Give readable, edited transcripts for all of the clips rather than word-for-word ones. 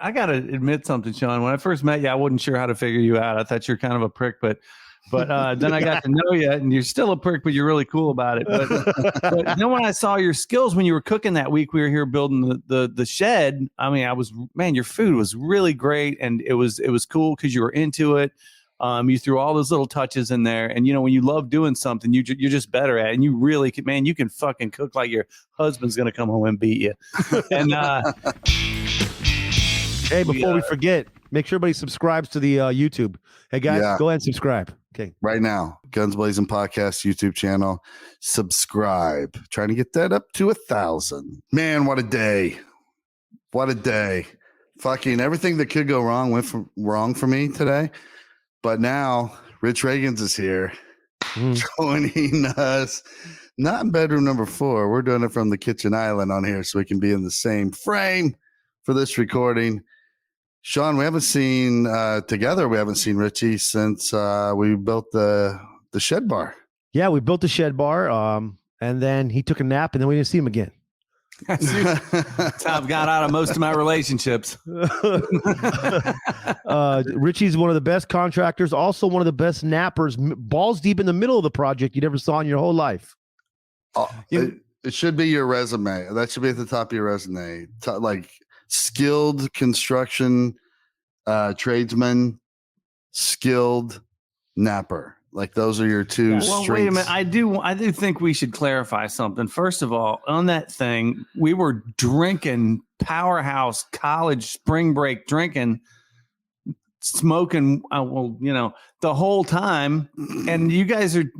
I got to admit something, Shaun. When I first met you, I wasn't sure how to figure you out. I thought you were kind of a prick, but then I got to know you, and you're still a prick, but you're really cool about it. But then when I saw your skills when you were cooking that week, we were here building the shed. I mean, your food was really great, and it was cool because you were into it. You threw all those little touches in there, and when you love doing something, you're just better at it, and you really can. Man, you can fucking cook like your husband's gonna come home and beat you. And hey, before we forget, make sure everybody subscribes to the YouTube. Hey guys, go ahead and subscribe. Okay, right now, Guns Blazin Podcast YouTube channel. Subscribe. Trying to get that up to 1,000. Man, what a day! What a day! Fucking everything that could go wrong went wrong for me today. But now, Rich Ragains is here, joining us. Not in bedroom number 4. We're doing it from the kitchen island on here so we can be in the same frame for this recording. Shaun, we haven't seen together. We haven't seen Richie since we built the shed bar. Yeah, we built the shed bar, and then he took a nap, and then we didn't see him again. That's how I've got out of most of my relationships. Richie's one of the best contractors, also one of the best nappers, balls deep in the middle of the project you never saw in your whole life. It should be your resume. That should be at the top of your resume. Like skilled construction tradesman, skilled napper. Like those are your two Well, strengths. wait a minute. I do think we should clarify something. First of all, on that thing, we were drinking powerhouse college spring break drinking, smoking. The whole time, and you guys are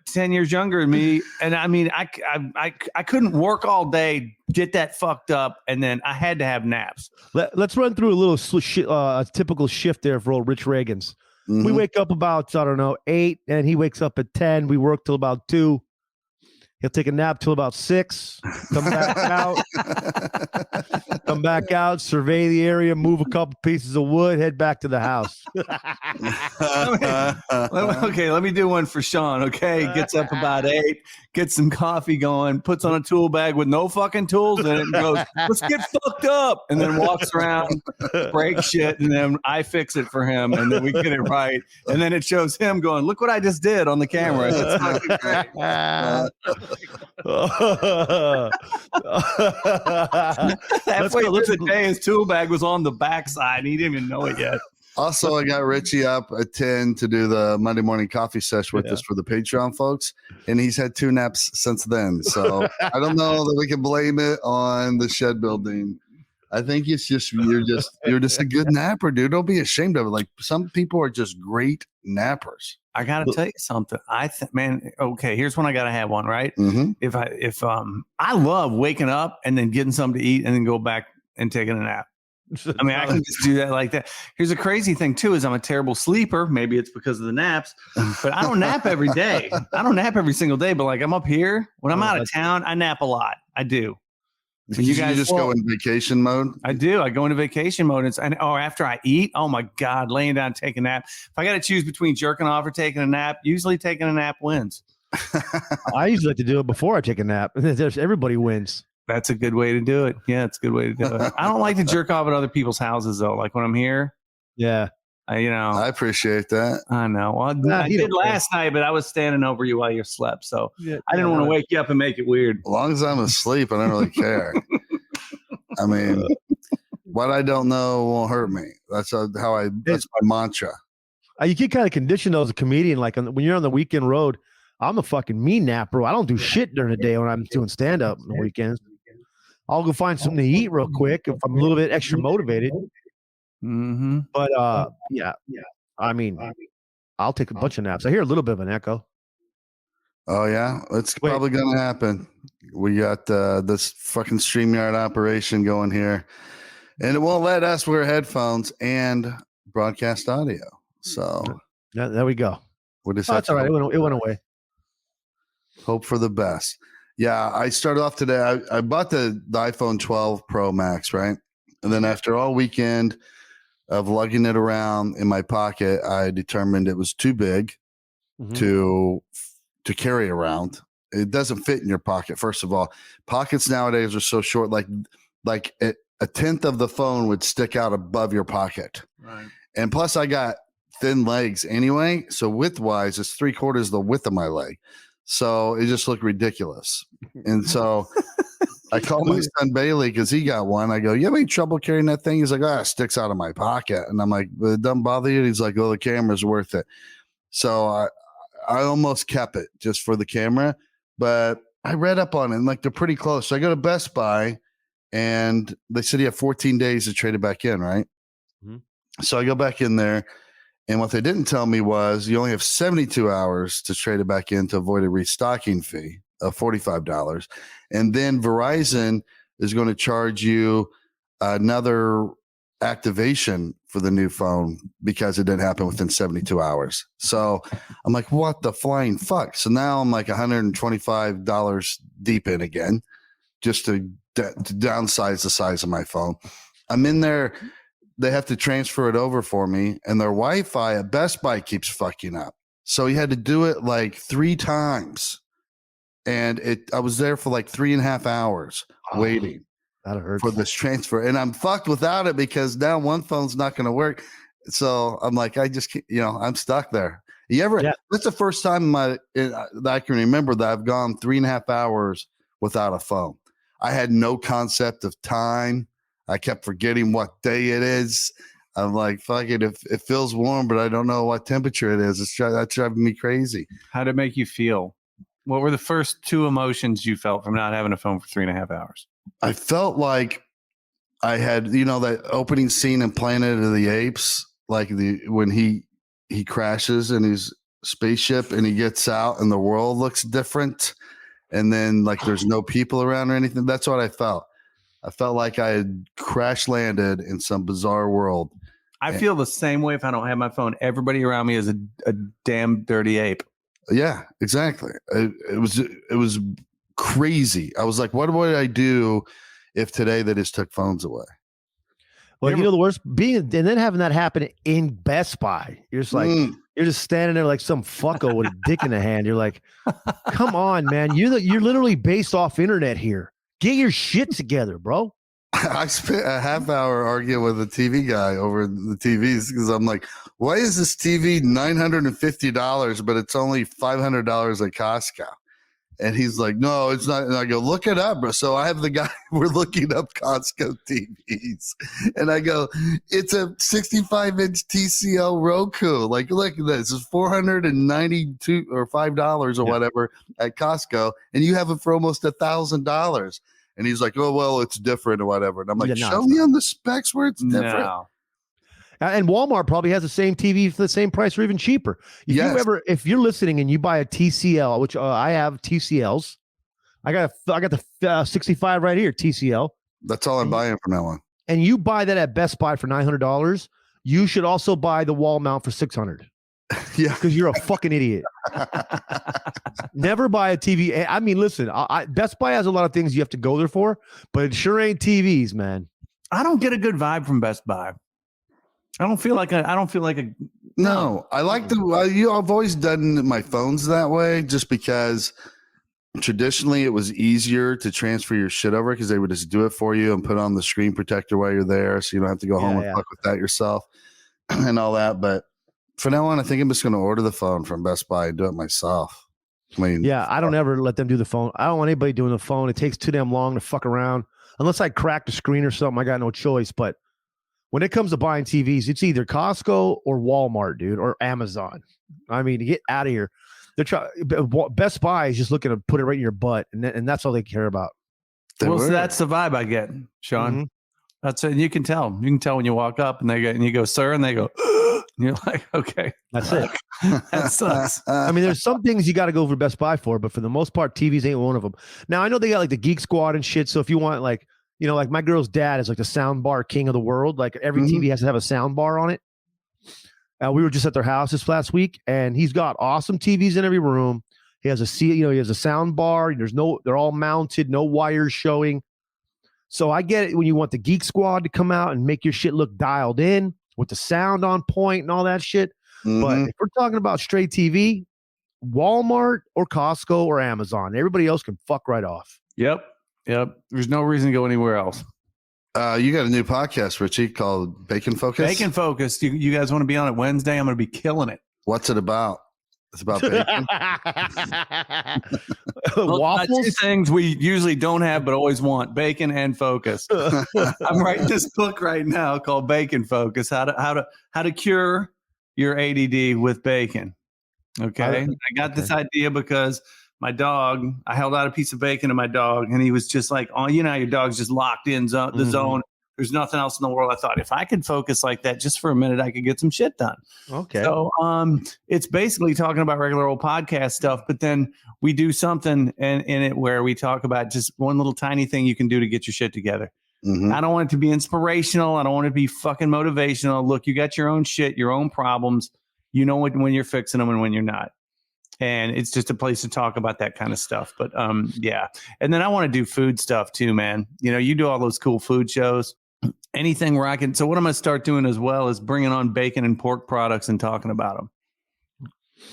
10 years younger than me, and I mean, I couldn't work all day, get that fucked up, and then I had to have naps. Let's run through a little typical shift there for old Rich Ragains. Mm-hmm. We wake up about, 8, and he wakes up at 10. We work till about 2. He'll take a nap till about 6. Come back out, survey the area, move a couple pieces of wood, head back to the house. Okay, let me do one for Shaun. Okay, gets up about 8, gets some coffee going, puts on a tool bag with no fucking tools in it, and goes, "Let's get fucked up," and then walks around, breaks shit, and then I fix it for him, and then we get it right, and then it shows him going, "Look what I just did on the camera." It's fucking great. Halfway through the day, his tool bag was on the backside, and he didn't even know it yet. Also, I got Richie up at 10 to do the Monday morning coffee session with us for the Patreon folks, and he's had 2 naps since then. So I don't know that we can blame it on the shed building. I think it's just you're just a good napper, dude. Don't be ashamed of it. Like some people are just great nappers. I gotta tell you something. Okay, here's when I gotta have one, right? Mm-hmm. If I love waking up and then getting something to eat and then go back and taking a nap. I mean, I can just do that like that. Here's a crazy thing too: is I'm a terrible sleeper. Maybe it's because of the naps, but I don't nap every day. I don't nap every single day. But like I'm up here when I'm out of town, I nap a lot. I do. So you guys just go in vacation mode? I do. I go into vacation mode. Or after I eat, oh my God, laying down, taking a nap. If I got to choose between jerking off or taking a nap, usually taking a nap wins. I usually like to do it before I take a nap. Everybody wins. That's a good way to do it. Yeah, it's a good way to do it. I don't like to jerk off at other people's houses though. Like when I'm here. Yeah. I appreciate that. I know. Well, I did last night, but I was standing over you while you slept, so I didn't want to wake you up and make it weird. As long as I'm asleep, I don't really care. I mean, what I don't know won't hurt me. That's my mantra. You get kind of conditioned though as a comedian. Like when you're on the weekend road, I'm a fucking mean napper. I don't do shit during the day when I'm doing stand up on the weekends. I'll go find something to eat real quick if I'm a little bit extra motivated. Mm-hmm. But yeah. I mean, I'll take a bunch of naps. I hear a little bit of an echo. Oh yeah, it's probably gonna happen. We got this fucking StreamYard operation going here, and it won't let us wear headphones and broadcast audio. So there we go. That's all right. It went away. Hope for the best. Yeah, I started off today. I bought the iPhone 12 Pro Max, right? And then after all weekend of lugging it around in my pocket, I determined it was too big to carry around. It doesn't fit in your pocket. First of all, pockets nowadays are so short. Like a a tenth of the phone would stick out above your pocket. Right. And plus I got thin legs anyway. So width wise, it's 3/4 the width of my leg. So it just looked ridiculous. And so I called my son Bailey because he got one. I go, you have any trouble carrying that thing? He's like, it sticks out of my pocket. And I'm like, but it doesn't bother you? He's like, oh, the camera's worth it. So I almost kept it just for the camera, but I read up on it and like they're pretty close. So I go to Best Buy and they said you have 14 days to trade it back in, right? Mm-hmm. So I go back in there. And what they didn't tell me was you only have 72 hours to trade it back in to avoid a restocking fee of $45. And then Verizon is going to charge you another activation for the new phone because it didn't happen within 72 hours. So I'm like, what the flying fuck? So now I'm like $125 deep in again just to downsize the size of my phone. I'm in there. They have to transfer it over for me, and their Wi-Fi at Best Buy keeps fucking up. So he had to do it like 3 times. And I was there for like 3.5 hours waiting for this transfer. And I'm fucked without it because now one phone's not going to work. So I'm like, I'm stuck there. That's the first time that I can remember that I've gone 3.5 hours without a phone. I had no concept of time. I kept forgetting what day it is. I'm like, fuck it. It feels warm, but I don't know what temperature it is. That's driving me crazy. How'd it make you feel? What were the first 2 emotions you felt from not having a phone for 3.5 hours? I felt like I had, that opening scene in Planet of the Apes, like when he crashes in his spaceship and he gets out and the world looks different. And then like there's no people around or anything. That's what I felt. I felt like I had crash landed in some bizarre world. I feel the same way if I don't have my phone. Everybody around me is a damn dirty ape. Yeah, exactly. It was crazy. I was like, what would I do if today they just took phones away? Well, the worst and then having that happen in Best Buy, you're just like, you're just standing there like some fucko with a dick in the hand. You're like, come on, man. You're literally based off internet here. Get your shit together, bro. I spent a half hour arguing with a TV guy over the TVs because I'm like, why is this TV $950, but it's only $500 at Costco? And he's like, no, it's not. And I go, look it up, bro. So I have the guy, we're looking up Costco TVs. And I go, it's a 65-inch TCL Roku. Like, look at this. It's $492 or $5 or whatever at Costco. And you have it for almost $1,000. And he's like, oh, well, it's different or whatever. And I'm like, show me on the specs where it's different. No. And Walmart probably has the same TV for the same price or even cheaper. If you're listening and you buy a TCL, which I have TCLs, I got the 65 right here, TCL. That's all I'm buying from now on. And you buy that at Best Buy for $900, you should also buy the wall mount for $600. Yeah, because you're a fucking idiot. Never buy a TV. I mean, listen, Best Buy has a lot of things you have to go there for, but it sure ain't TVs, man. I don't get a good vibe from Best Buy. I don't feel like a. No, I like I've always done my phones that way, just because traditionally it was easier to transfer your shit over because they would just do it for you and put on the screen protector while you're there, so you don't have to go home and fuck with that yourself and all that. But for now on, I think I'm just going to order the phone from Best Buy and do it myself. I don't ever let them do the phone. I don't want anybody doing the phone. It takes too damn long to fuck around. Unless I crack the screen or something, I got no choice. But when it comes to buying TVs, it's either Costco or Walmart, dude, or Amazon. I mean, to get out of here. Best Buy is just looking to put it right in your butt, and that's all they care about. So that's the vibe I get, Shaun. Mm-hmm. That's it. You can tell. You can tell when you walk up and you go, sir, and they go, and you're like, okay, that's it. That sucks. I mean, there's some things you got to go for Best Buy for, but for the most part, TVs ain't one of them. Now, I know they got like the Geek Squad and shit. So if you want like my girl's dad is like the sound bar king of the world. Like every TV has to have a sound bar on it. We were just at their house this last week, and he's got awesome TVs in every room. He has he has a sound bar. They're all mounted, no wires showing. So I get it when you want the Geek Squad to come out and make your shit look dialed in with the sound on point and all that shit. Mm-hmm. But if we're talking about straight TV, Walmart or Costco or Amazon, everybody else can fuck right off. Yep. There's no reason to go anywhere else. You got a new podcast, Richie, called Bacon Focus. Bacon Focus. You guys want to be on it Wednesday? I'm going to be killing it. What's it about? It's about bacon. Waffles. Two things we usually don't have but always want: bacon and focus. I'm writing this book right now called Bacon Focus: how to cure your ADD with bacon. Okay, I got this idea because my dog. I held out a piece of bacon to my dog, and he was just like, "Oh, you know, your dog's just locked in the zone. There's nothing else in the world." I thought if I could focus like that just for a minute, I could get some shit done. Okay. So it's basically talking about regular old podcast stuff, but then we do something in it where we talk about just one little tiny thing you can do to get your shit together. Mm-hmm. I don't want it to be inspirational. I don't want it to be fucking motivational. Look, you got your own shit, your own problems. You know when you're fixing them and when you're not. And it's just a place to talk about that kind of stuff. But yeah. And then I want to do food stuff too, man. You know, you do all those cool food shows. Anything where I can. So what I'm going to start doing as well is bringing on bacon and pork products and talking about them.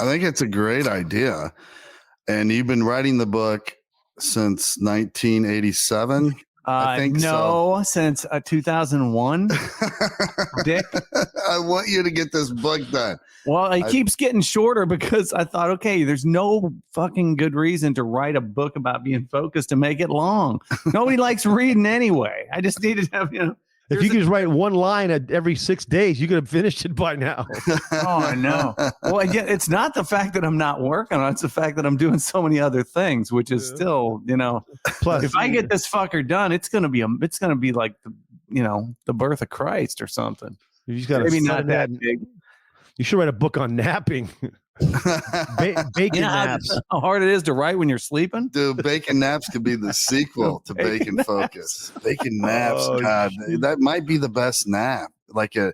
I think it's a great idea. And you've been writing the book since 1987. I think since 2001. Dick. I want you to get this book done. Well, it keeps getting shorter because I thought, okay, there's no fucking good reason to write a book about being focused to make it long. Nobody likes reading anyway. I just needed to have, if you could just write one line every 6 days, you could have finished it by now. Oh, I know. Well, again, it's not the fact that I'm not working on it. It's the fact that I'm doing so many other things, which is still, Plus, if I get this fucker done, it's going to be like, the birth of Christ or something. you just got Maybe not that big. You should write a book on napping. Bacon naps. How hard it is to write when you're sleeping. Dude, Bacon Naps could be the sequel to Bacon Focus. Bacon Naps, Oh, God, that might be the best nap. Like an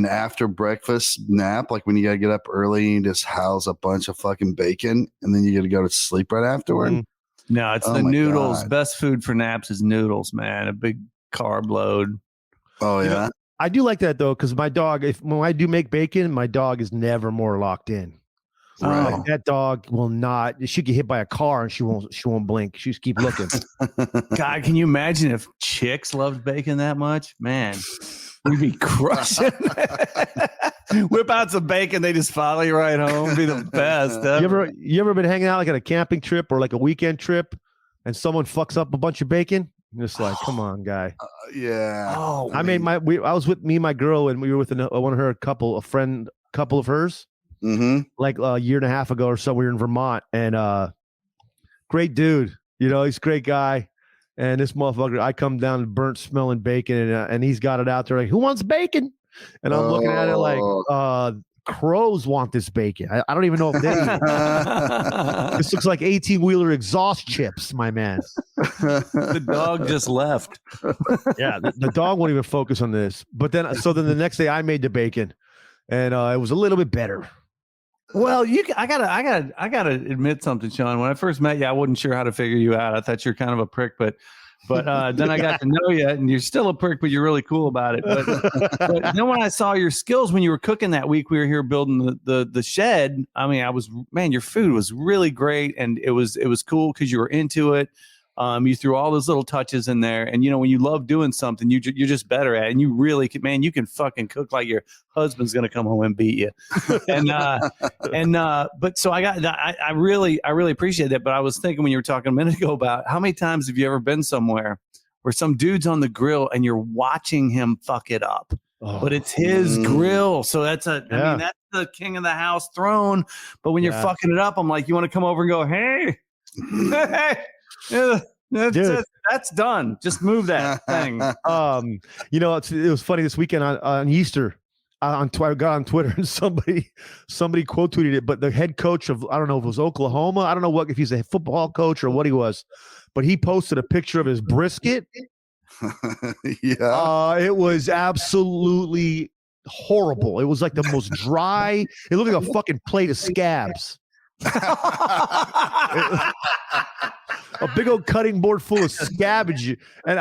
after breakfast nap, like when you gotta get up early and just house a bunch of fucking bacon, and then you gotta go to sleep right afterward. Mm-hmm. No, it's the noodles. God. Best food for naps is noodles, man. A big carb load. Oh yeah. I do like that though, because my dog, when I do make bacon, my dog is never more locked in. Right. That dog will not. She get hit by a car and she won't blink. She just keep looking. God, can you imagine if chicks loved bacon that much? Man, we'd be crushing. Whip out some bacon, they just follow you right home. It'd be the best. You ever been hanging out like at a camping trip or like a weekend trip, and someone fucks up a bunch of bacon? Just like, come on, guy. Yeah. Oh, I was with my girl, and we were with one of her couple of hers. Mm-hmm. Like a year and a half ago or so. We were in Vermont, and great dude. He's a great guy. And this motherfucker, I come down burnt smelling bacon, and he's got it out there like, who wants bacon? And I'm looking at it like, crows want this bacon. I don't even know if they. This looks like 18-wheeler exhaust chips, my man. The dog just left. Yeah, the dog won't even focus on this. But then the next day I made the bacon, and it was a little bit better. Well, I gotta admit something, Shaun. When I first met you, I wasn't sure how to figure you out. I thought you're kind of a prick, but then I got to know you, and you're still a prick, but you're really cool about it. But then when I saw your skills when you were cooking that week, we were here building the shed. I mean, your food was really great, and it was cool because you were into it. You threw all those little touches in there, and when you love doing something, you're just better at it, and you really can, man. You can fucking cook like your husband's gonna come home and beat you. But so I really appreciate that. But I was thinking when you were talking a minute ago about how many times have you ever been somewhere where some dude's on the grill and you're watching him fuck it up, but it's his grill, so that's I mean that's the king of the house throne. But when you're fucking it up, I'm like, you want to come over and go, hey. That's done. Just move that thing. It was funny this weekend on Easter. I got on Twitter and somebody quote tweeted it, but the head coach of, I don't know if it was Oklahoma. I don't know if he's a football coach or what he was, but he posted a picture of his brisket. Yeah. It was absolutely horrible. It was like the most dry. It looked like a fucking plate of scabs. A big old cutting board full of scabbage, and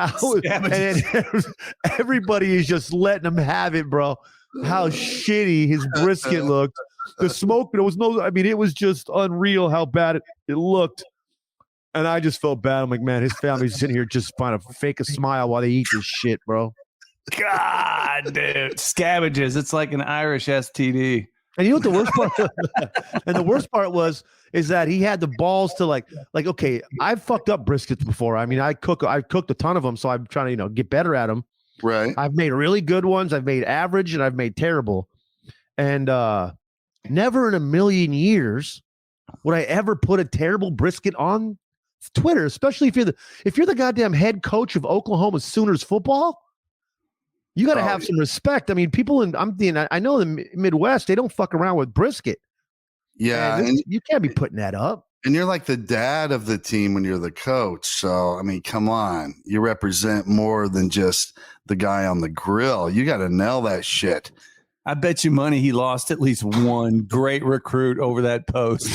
everybody is just letting him have it, bro. How shitty his brisket looked. The smoke, there was no. I mean, it was just unreal how bad it looked. And I just felt bad. I'm like, man, his family's sitting here just trying to fake a smile while they eat this shit, bro. God, dude. Scabbages. It's like an Irish STD. And you know what the worst part? And the worst part is that he had the balls to like, okay, I've fucked up briskets before. I mean, I cooked a ton of them, so I'm trying to, get better at them. Right. I've made really good ones. I've made average, and I've made terrible. And never in a million years would I ever put a terrible brisket on Twitter, especially if you're the goddamn head coach of Oklahoma Sooners football. You got to have some respect. I mean, people I know the Midwest, they don't fuck around with brisket. Yeah, and you can't be putting that up. And you're like the dad of the team when you're the coach. So, I mean, come on. You represent more than just the guy on the grill. You got to nail that shit. I bet you money he lost at least one great recruit over that post.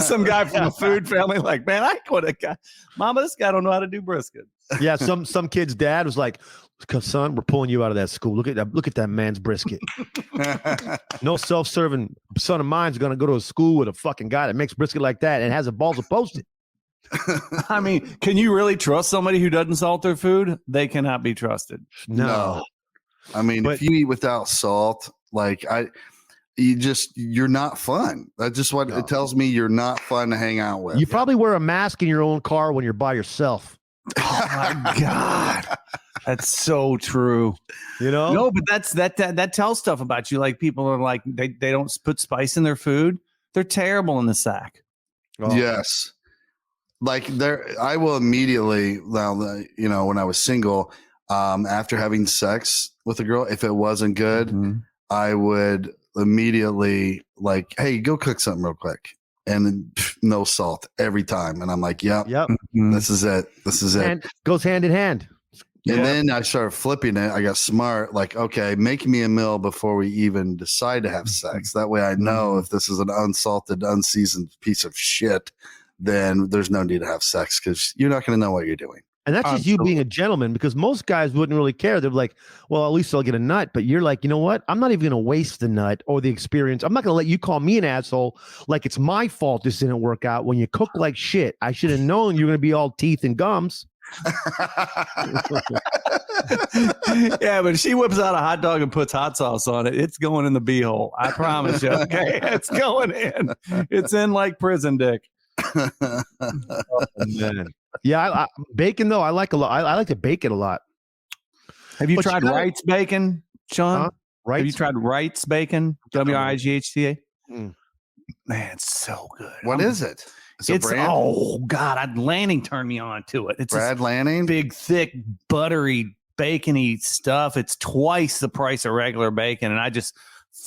Some guy from a food family like, man, I could have got, Mama, this guy don't know how to do brisket. Yeah, some kid's dad was like, son, we're pulling you out of that school. Look at that man's brisket. No self-serving son of mine's going to go to a school with a fucking guy that makes brisket like that and has the balls to post it. I mean, can you really trust somebody who doesn't salt their food? They cannot be trusted. No. I mean, if you eat without salt, like you're not fun. That's just what it tells me. You're not fun to hang out with. You probably wear a mask in your own car when you're by yourself. Oh my God. That's so true. No, but that tells stuff about you. Like people are like, they don't put spice in their food. They're terrible in the sack. Oh. Yes. Like I will immediately, when I was single, after having sex with a girl, if it wasn't good, I would immediately like, hey, go cook something real quick. And then no salt every time. And I'm like, yep. This is it. And goes hand in hand. And then I started flipping it. I got smart. Like, okay, make me a meal before we even decide to have sex. That way I know if this is an unsalted, unseasoned piece of shit, then there's no need to have sex because you're not going to know what you're doing. And that's just you being a gentleman, because most guys wouldn't really care. They're like, well, at least I'll get a nut. But you're like, you know what? I'm not even going to waste the nut or the experience. I'm not going to let you call me an asshole like it's my fault this didn't work out when you cook like shit. I should have known you're going to be all teeth and gums. Yeah, but if she whips out a hot dog and puts hot sauce on it, it's going in the beehole. I promise you. Okay, it's going in. It's in like prison dick. Oh, man. Yeah, bacon though. I like a lot. I like to bake it a lot. Have you tried Wright's bacon, Sean? Wright's? Have you tried Wright's bacon? WRIGHTA? Man, it's so good. What is it? It's oh God, Lanning turned me on to it. It's Brad Lanning, big, thick, buttery, bacony stuff. It's twice the price of regular bacon, and I just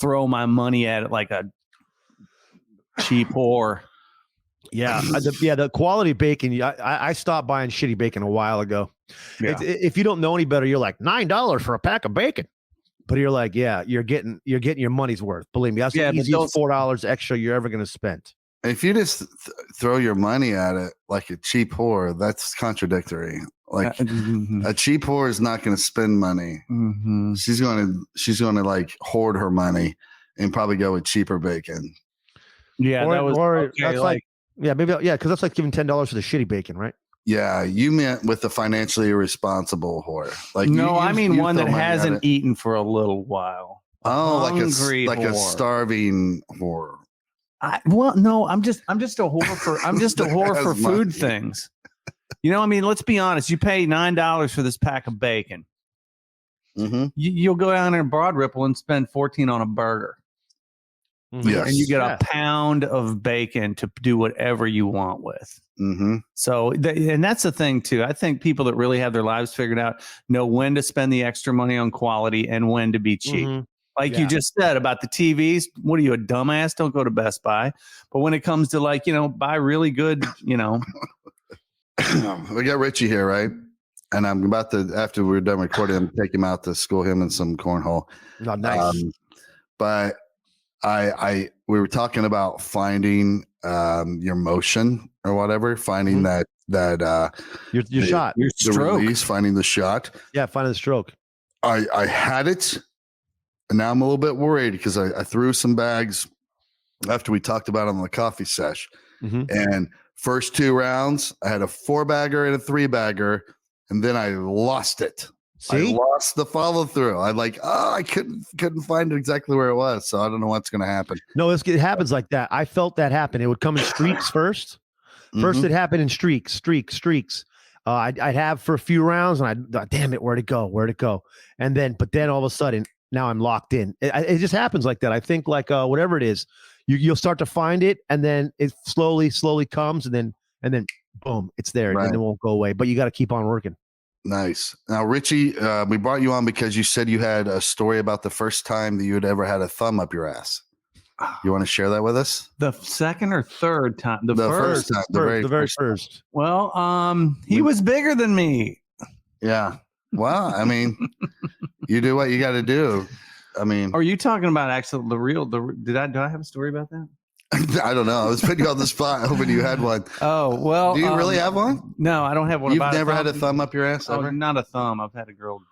throw my money at it like a cheap whore. Yeah, the quality bacon. I stopped buying shitty bacon a while ago. Yeah. If you don't know any better, you're like $9 for a pack of bacon, but you're like, yeah, you're getting your money's worth. Believe me, that's the easiest $4 extra you're ever going to spend. If you just throw your money at it like a cheap whore, that's contradictory. Like a cheap whore is not going to spend money. Mm-hmm. She's going to like hoard her money and probably go with cheaper bacon. Yeah, that's like because that's like giving $10 for the shitty bacon, right? Yeah, you meant with the financially irresponsible whore. Like I mean one that hasn't etten for a little while. Oh, like a starving whore. I'm just a whore for food things. I mean, let's be honest. You pay $9 for this pack of bacon. Mm-hmm. You'll go down there in Broad Ripple and spend $14 on a burger. Yes. And you get a pound of bacon to do whatever you want with. Mm-hmm. So, and that's the thing too. I think people that really have their lives figured out know when to spend the extra money on quality and when to be cheap. Mm-hmm. Like you just said about the TVs. What are you, a dumbass? Don't go to Best Buy. But when it comes to buy really good, We got Richie here, right? And I'm about to, after we're done recording, I'm take him out to school him in some cornhole. Oh, nice. But we were talking about finding your motion or whatever, finding that your shot, your stroke, release, finding the shot. Yeah, finding the stroke. I had it, and now I'm a little bit worried because I threw some bags after we talked about it on the coffee sesh, and First 2 rounds, I had a 4-bagger and a 3-bagger, and then I lost it. See? I lost the follow through. I couldn't find exactly where it was, so I don't know what's going to happen. No, it happens like that. I felt that happen. It would come in streaks first. First, it happened in streaks. I'd have for a few rounds, and damn it, where'd it go? But then all of a sudden, now I'm locked in. It just happens like that. I think like whatever it is, you'll start to find it, and then it slowly comes, and then boom, it's there, and then it won't go away. But you got to keep on working. Nice. Now, Richie, we brought you on because you said you had a story about the first time that you had ever had a thumb up your ass. You want to share that with us? The second or third time? The first time. The very first. Well, he was bigger than me. Yeah. Well, I mean, you do what you got to do. I mean, are you talking about actually do I have a story about that? I don't know. I was putting you on the spot hoping you had one. Oh, well. Do you really have one? No, I don't have one. You've never had a thumb up your ass ever? Not a thumb. I've had a girl.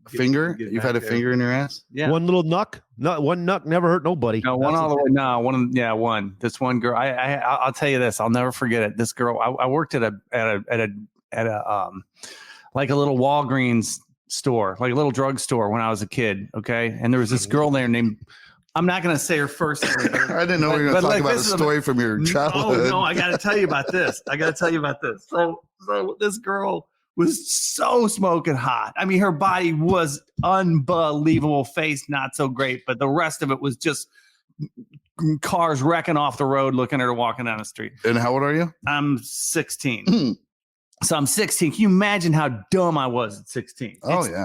Finger? You've had a finger in your ass? Yeah. One little nuck? One nuck never hurt nobody. No, one all the way. No, one. Yeah, one. This one girl. I'll tell you this. I'll never forget it. This girl. I worked at a like a little Walgreens store, like a little drugstore when I was a kid. Okay, and there was this girl there named. I'm not going to say her first name. I didn't know we were going to talk about a story from your childhood. No, I got to tell you about this. So this girl was so smoking hot. I mean, her body was unbelievable. Face, not so great. But the rest of it was just cars wrecking off the road looking at her walking down the street. And how old are you? I'm 16. So I'm 16. Can you imagine how dumb I was at 16?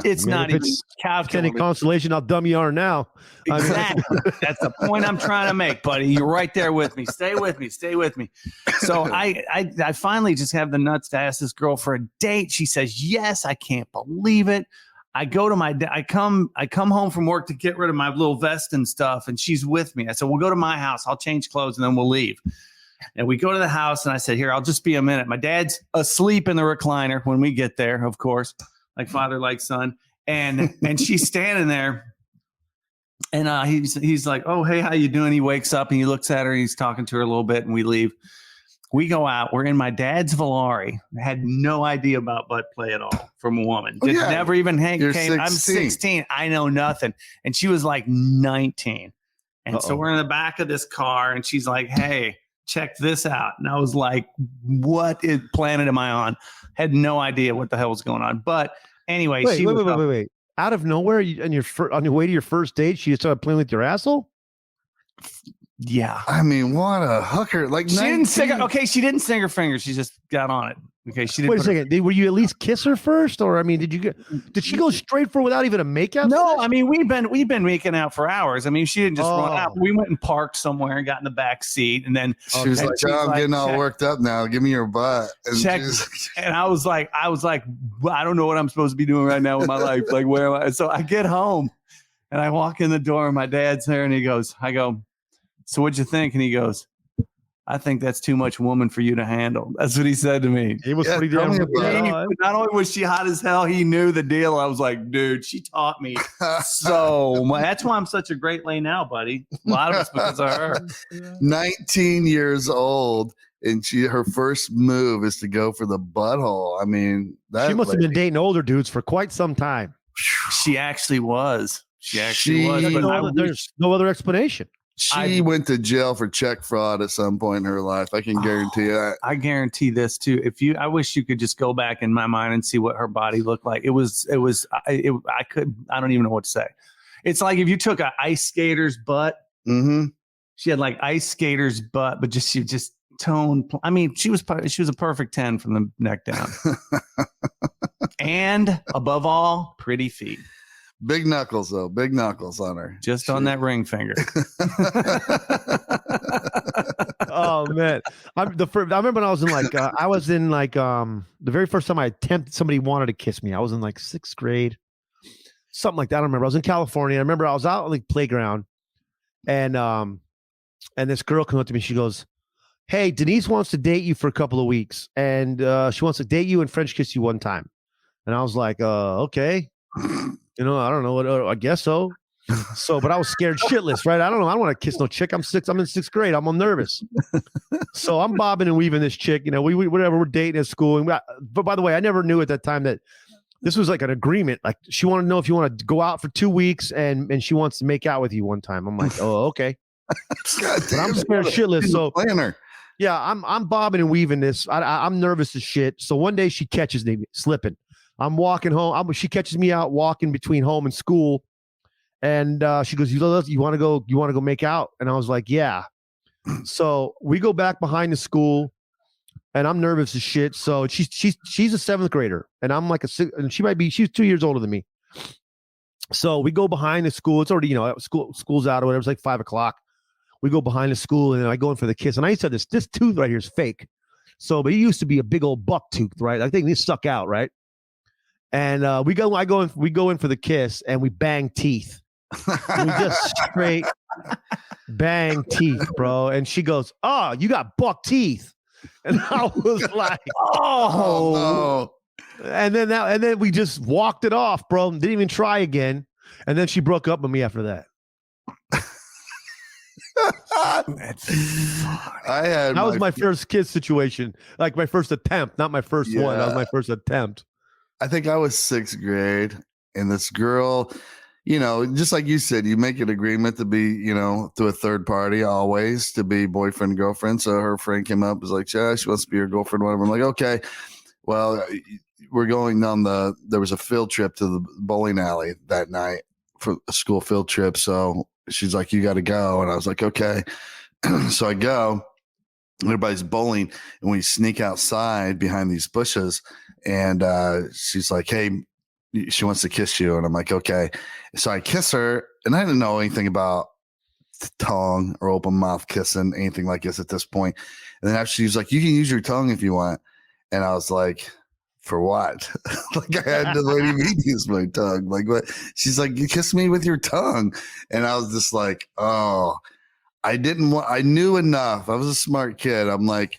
It's not even calculated. Any consolation how dumb you are now. Exactly. That's the point I'm trying to make, buddy. You're right there with me. Stay with me. So I finally just have the nuts to ask this girl for a date. She says yes. I can't believe it. I go to I come home from work to get rid of my little vest and stuff, and she's with me. I said, we'll go to my house. I'll change clothes and then we'll leave. And we go to the house, and I said, here, I'll just be a minute. My dad's asleep in the recliner when we get there, of course, like father, like son. And she's standing there, and he's like, oh, hey, how you doing? He wakes up, and he looks at her, and he's talking to her a little bit, and we leave. We go out. We're in my dad's Volare. I had no idea about butt play at all from a woman. Never even came. 16. I'm 16. I know nothing. And she was like 19. And so we're in the back of this car, and she's like, hey, check this out. And I was like, what planet am I on? Had no idea what the hell was going on. But anyway, wait. Out of nowhere, on your way to your first date, she started playing with your asshole? Yeah. I mean, what a hooker. Like, she didn't sing her fingers. She just got on it. Okay. She didn't. Wait a second. Were you at least kiss her first? Or, I mean, did she go straight for without even a makeout? No, I mean, we've been making out for hours. I mean, she didn't just run out. We went and parked somewhere and got in the back seat. And then she was like, I'm getting all worked up now. Give me your butt. And I was like, well, I don't know what I'm supposed to be doing right now with my life. Like, where am I? So I get home and I walk in the door and my dad's there and I go, so what'd you think? And he goes, I think that's too much woman for you to handle. That's what he said to me. He was pretty damn good. Not only was she hot as hell, he knew the deal. I was like, dude, she taught me so much. That's why I'm such a great lay now, buddy. A lot of it's because of her. 19 years old, and her first move is to go for the butthole. I mean, she must have been dating older dudes for quite some time. She actually was. There's no other explanation. She went to jail for check fraud at some point in her life. I can guarantee that. I guarantee this too. I wish you could just go back in my mind and see what her body looked like. I don't even know what to say. It's like if you took an ice skater's butt. Mm-hmm. She had like ice skater's butt, but she just toned. I mean, she was a perfect 10 from the neck down. And above all, pretty feet. Big knuckles, though. Big knuckles on her. Just on that ring finger. Oh, man. I remember when I was in the very first time I attempted, somebody wanted to kiss me. I was in like 6th grade. Something like that. I don't remember. I was in California. I remember I was out on the playground and this girl came up to me. She goes, hey, Denise wants to date you for a couple of weeks. And she wants to date you and French kiss you one time. And I was like, okay. I don't know. I guess so. So, but I was scared shitless, right? I don't know. I don't want to kiss no chick. I'm in sixth grade. I'm all nervous. So I'm bobbing and weaving this chick. You know, we whatever, we're dating at school. And but by the way, I never knew at that time that this was like an agreement. Like she wanted to know if you want to go out for 2 weeks and she wants to make out with you one time. I'm like, oh, okay. But I'm scared shitless. So planner. Yeah, I'm bobbing and weaving this. I'm nervous as shit. So one day she catches me slipping. I'm walking home. She catches me out walking between home and school. And she goes, you want to go make out? And I was like, yeah. So we go back behind the school, and I'm nervous as shit. So she's a 7th grader, and I'm like and she's 2 years older than me. So we go behind the school. It's already, school's out or whatever. It's like 5:00. We go behind the school, and then I go in for the kiss. And I used to have this tooth right here is fake. So, but it used to be a big old buck tooth, right? I think these stuck out, right? And we go in for the kiss, and we bang teeth. We just straight bang teeth, bro. And she goes, "Oh, you got buck teeth," and I was like, "Oh no!" And then we just walked it off, bro. Didn't even try again. And then she broke up with me after that. That was my first kiss situation, like my first attempt, not my first one. That was my first attempt. I think I was 6th grade, and this girl. Just like you said, you make an agreement to be, through a third party always to be boyfriend, girlfriend. So her friend came up, was like, yeah, she wants to be your girlfriend, whatever. I'm like, okay, well, we're going on there was a field trip to the bowling alley that night for a school field trip. So she's like, you got to go. And I was like, okay. So I go, everybody's bowling, and we sneak outside behind these bushes. And she's like, hey, she wants to kiss you. And I'm like, okay. So I kiss her, and I didn't know anything about tongue or open mouth kissing, anything like this at this point. And then after she's like, you can use your tongue if you want. And I was like, for what? Like I had to let him use my tongue. Like what? She's like, you kiss me with your tongue. And I was just like, oh, I knew enough. I was a smart kid. I'm like,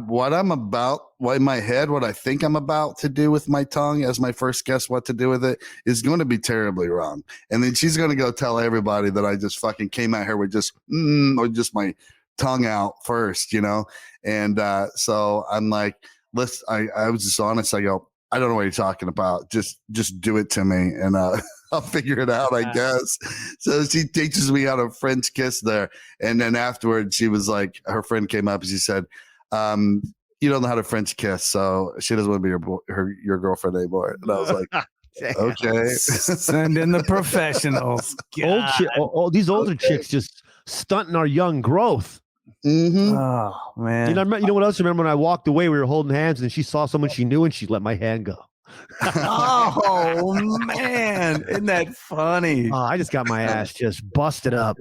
what in my head, what I think I'm about to do with my tongue as my first guess what to do with it is going to be terribly wrong. And then she's going to go tell everybody that I just fucking came out here with just my tongue out first, And so I'm like, I was just honest. I go, I don't know what you're talking about. Just do it to me, and I'll figure it out, I guess. So she teaches me how to French kiss there. And then afterwards, she was like, her friend came up and she said, you don't know how to French kiss, so she doesn't want to be your girlfriend anymore. And I was like, okay. Send in the professionals. These older chicks just stunting our young growth. Mm-hmm. Oh man. You know what else? Remember when I walked away, we were holding hands, and she saw someone she knew, and she let my hand go. Oh man, isn't that funny? I just got my ass just busted up.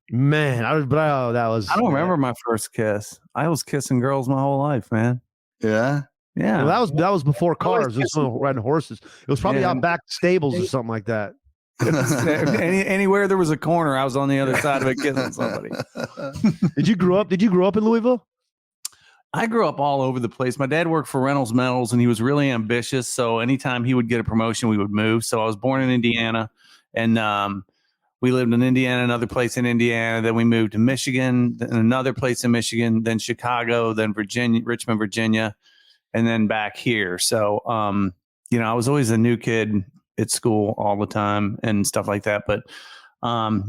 Man, that was. I don't remember my first kiss. I was kissing girls my whole life, man. Yeah. Yeah. Well, that was before cars. It was riding horses. It was probably out back stables or something like that. Anywhere there was a corner, I was on the other side of it kissing somebody. Did you grow up in Louisville? I grew up all over the place. My dad worked for Reynolds Metals, and he was really ambitious. So anytime he would get a promotion, we would move. So I was born in Indiana, and we lived in Indiana, another place in Indiana. Then we moved to Michigan, then another place in Michigan, then Chicago, then Virginia, Richmond, Virginia, and then back here. So, I was always a new kid at school all the time and stuff like that. But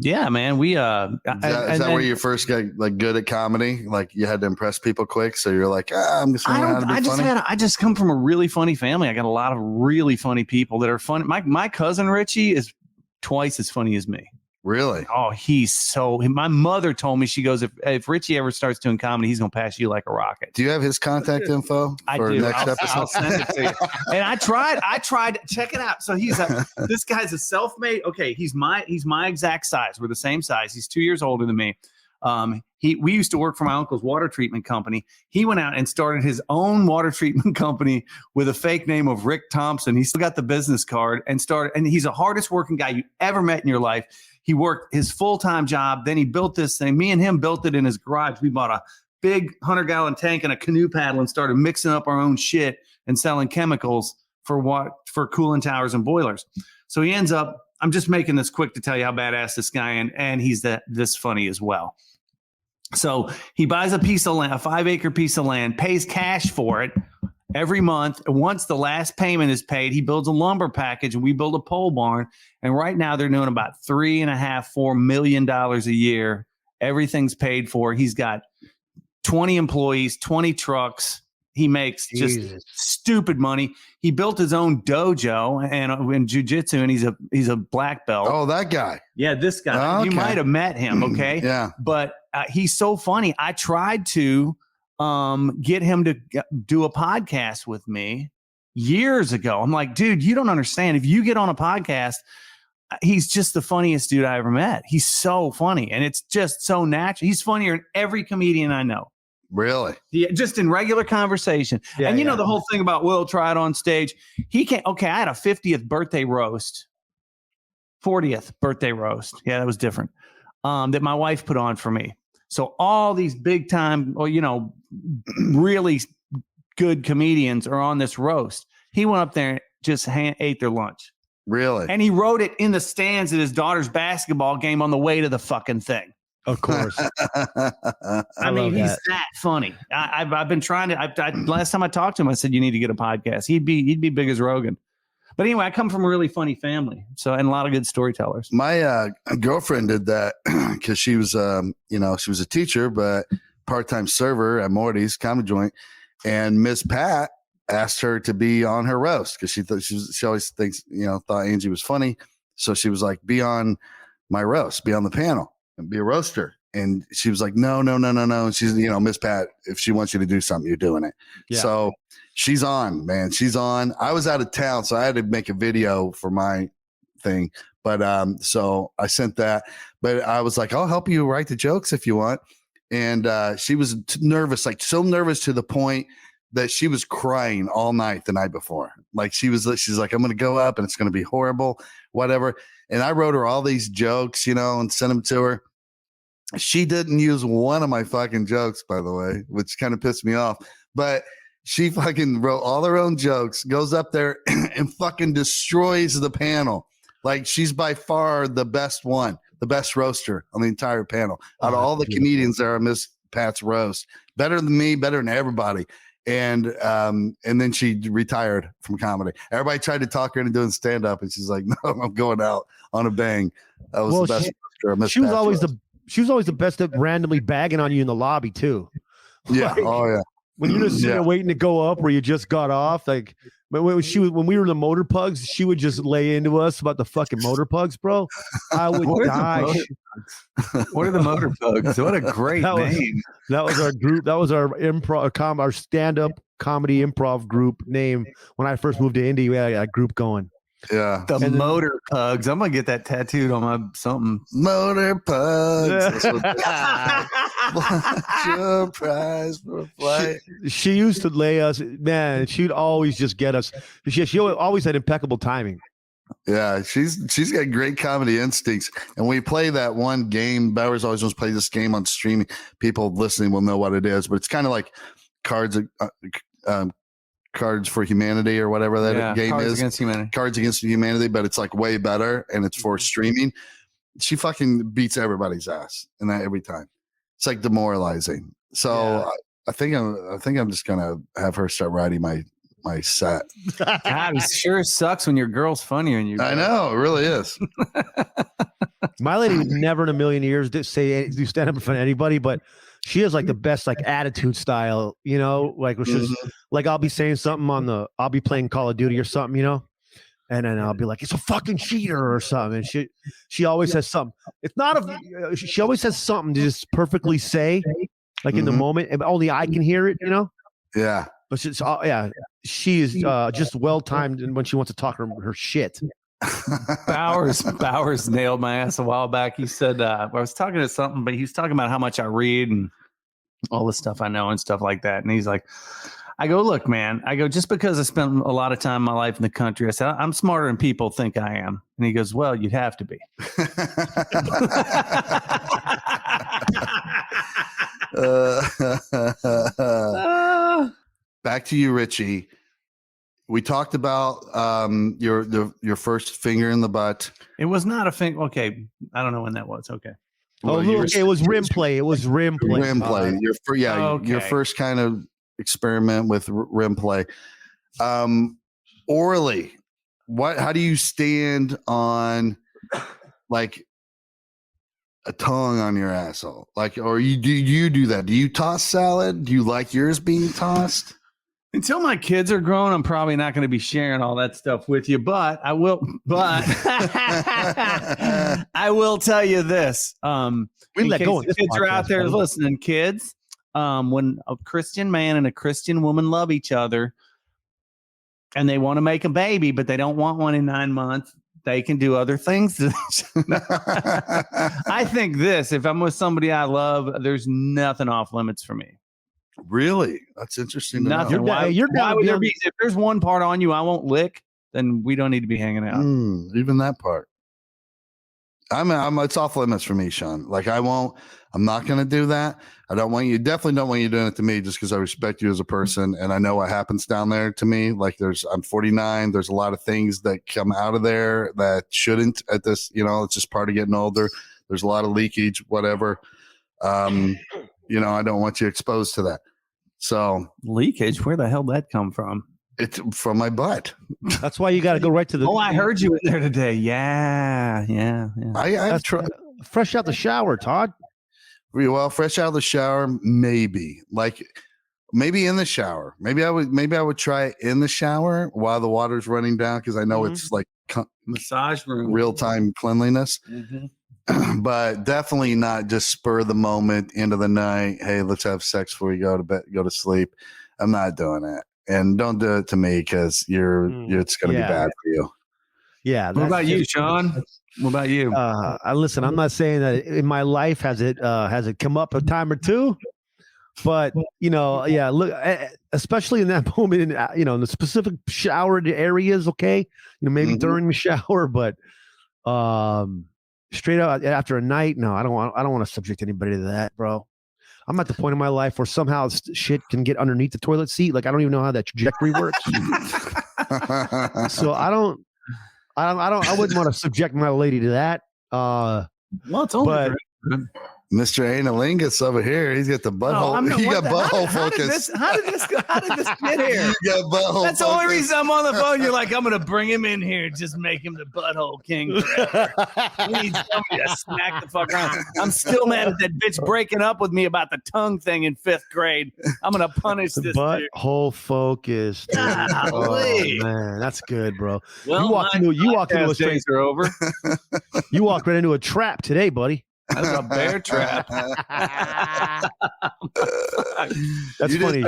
yeah, man, we is that where you first got like good at comedy? Like you had to impress people quick, so you're like, I'm just going to how to be funny. I just come from a really funny family. I got a lot of really funny people that are funny. My cousin Richie is twice as funny as me. Really? Oh, my mother told me, she goes, if Richie ever starts doing comedy, he's going to pass you like a rocket. Do you have his contact info for next episode? I'll send it to you. And I tried, check it out. So this guy's a self-made. Okay. He's my exact size. We're the same size. He's 2 years older than me. We used to work for my uncle's water treatment company. He went out and started his own water treatment company with a fake name of Rick Thompson. He still got the business card and he's the hardest working guy you ever met in your life. He worked his full-time job. Then he built this thing. Me and him built it in his garage. We bought a big 100-gallon tank and a canoe paddle and started mixing up our own shit and selling chemicals for cooling towers and boilers. So he ends up I'm just making this quick to tell you how badass this guy and he's this funny as well. So he buys a piece of land, a 5-acre piece of land, pays cash for it every month. Once the last payment is paid, he builds a lumber package and we build a pole barn. And right now they're doing about $3.5-4 million a year. Everything's paid for. He's got 20 employees, 20 trucks. He makes just stupid money. He built his own dojo and in jiu-jitsu, and he's a black belt. Oh, that guy. Yeah, this guy. Okay. You might have met him, okay? Yeah. But he's so funny. I tried to get him to do a podcast with me years ago. I'm like, dude, you don't understand. If you get on a podcast, he's just the funniest dude I ever met. He's so funny, and it's just so natural. He's funnier than every comedian I know. Really? Yeah, just in regular conversation. Yeah, and you know the whole thing about Will try it on stage. He can't. Okay, I had a 50th birthday roast, 40th birthday roast. Yeah, that was different. That my wife put on for me. So all these big time, or really good comedians are on this roast. He went up there and just ate their lunch. Really? And he wrote it in the stands at his daughter's basketball game on the way to the fucking thing. Of course. I mean, he's that funny. I've been trying to. Last time I talked to him, I said you need to get a podcast. He'd be big as Rogan. But anyway, I come from a really funny family, and a lot of good storytellers. My girlfriend did that because she was, she was a teacher, but part-time server at Morty's Comedy Joint, and Miss Pat asked her to be on her roast because she always thinks thought Angie was funny, so she was like, be on my roast, be on the panel. And be a roaster. And she was like, no. And she's, Miss Pat, if she wants you to do something, you're doing it. Yeah. So she's on, man. She's on. I was out of town, so I had to make a video for my thing. But so I sent that. But I was like, I'll help you write the jokes if you want. And she was nervous, like so nervous to the point that she was crying all night the night before. Like she's like, I'm going to go up and it's going to be horrible, whatever. And I wrote her all these jokes, and sent them to her. She didn't use one of my fucking jokes, by the way, which kind of pissed me off. But she fucking wrote all her own jokes, goes up there and fucking destroys the panel. Like she's by far the best one, the best roaster on the entire panel. Out of all the comedians there on Miss Pat's roast, better than me, better than everybody. And then she retired from comedy. Everybody tried to talk her into doing stand up, and she's like, "No, I'm going out on a bang." That was the best. She was always the best at randomly bagging on you in the lobby too. Yeah. Like, oh yeah. When you're just sitting there waiting to go up, where you just got off, like when we were in the motor pugs, she would just lay into us about the fucking motor pugs, bro. I would die. What are the motor pugs? What a great name. That was our group. That was our improv, our stand-up comedy improv group name. When I first moved to Indy, we had a group going. Yeah. The motor pugs. I'm going to get that tattooed on my something. Motor pugs. What's your prize for flight? She used to lay us, man. She'd always just get us. She always had impeccable timing. Yeah, she's got great comedy instincts. And we play that one game. Bowers always wants to play this game on streaming. People listening will know what it is, but it's kind of like Cards for Humanity or whatever that game Cards is. Against Humanity. Cards Against Humanity, but it's like way better and it's for streaming. She fucking beats everybody's ass and that every time. It's like demoralizing. So I think I'm just gonna have her start writing my set. God, it sure sucks when your girl's funnier than you. I know, it really is. My lady would never in a million years do stand up in front of anybody, but she has like the best like attitude style, like which is like I'll be saying something I'll be playing Call of Duty or something, and then I'll be like, it's a fucking cheater or something. And she always has something. It's not she always has something to just perfectly say, like in the moment, and only I can hear it, Yeah. But she is just well timed when she wants to talk her shit. Bowers nailed my ass a while back. He said, I was talking to something, but he was talking about how much I read and all the stuff I know and stuff like that. And he's like, I go, look, man, just because I spent a lot of time in my life in the country, I said, I'm smarter than people think I am. And he goes, well, you'd have to be. Back to you, Richie. We talked about your first finger in the butt. It was not a thing. Okay, I don't know when that was. Okay. Oh, look, it was rim play. It was rim play. Rim play. Okay. Your first kind of experiment with rim play. Orally, how do you stand on like a tongue on your asshole? Like, or do you do that? Do you toss salad? Do you like yours being tossed? Until my kids are grown, I'm probably not going to be sharing all that stuff with you, but I will. But I will tell you this. We let go of this kids are podcast, out there buddy. listening. Kids, when a Christian man and a Christian woman love each other, and they want to make a baby, but they don't want one in 9 months, they can do other things. I think this: if I'm with somebody I love, there's nothing off limits for me. Really? That's interesting. Nothing. Why would there be? If there's one part on you I won't lick, then we don't need to be hanging out. Even that part. It's off limits for me, Shaun. Like I'm not going to do that. Definitely don't want you doing it to me just because I respect you as a person. And I know what happens down there to me. Like I'm 49. There's a lot of things that come out of there that shouldn't at this, it's just part of getting older. There's a lot of leakage, whatever. I don't want you exposed to that. So Leakage? Where the hell did that come from? It's from my butt. That's why you got to go right to the. Oh, I heard you in there today. Yeah. I've tried. Fresh out the shower, Todd. Well, fresh out of the shower, maybe. Like maybe in the shower. Maybe I would try it in the shower while the water's running down because I know it's like massage room, real time cleanliness. But definitely not just spur the moment into the night. Hey, let's have sex before you go to bed, go to sleep. I'm not doing that. And don't do it to me because it's going to be bad for you. Yeah. What about you, Shaun? What about you? Listen, I'm not saying that in my life has it come up a time or two, but look, especially in that moment, in the specific showered areas. Okay, maybe during the shower, but straight out after a night, no, I don't want to subject anybody to that, bro. I'm at the point in my life where somehow shit can get underneath the toilet seat. Like I don't even know how that trajectory works. So I wouldn't want to subject my lady to that. Well, it's only Mr. Analingus over here, he's got the butthole. He got butthole focus. How did this get here? You got butthole That's the only reason I'm on the phone. You're like, I'm going to bring him in here and just make him the butthole king forever. You need somebody to smack the fuck around. I'm still mad at that bitch breaking up with me about the tongue thing in 5th grade. I'm going to punish this butthole focus. Oh, man, that's good, bro. Well, you walked into a days are over. You walked right into a trap today, buddy. That's a bear trap. That's funny.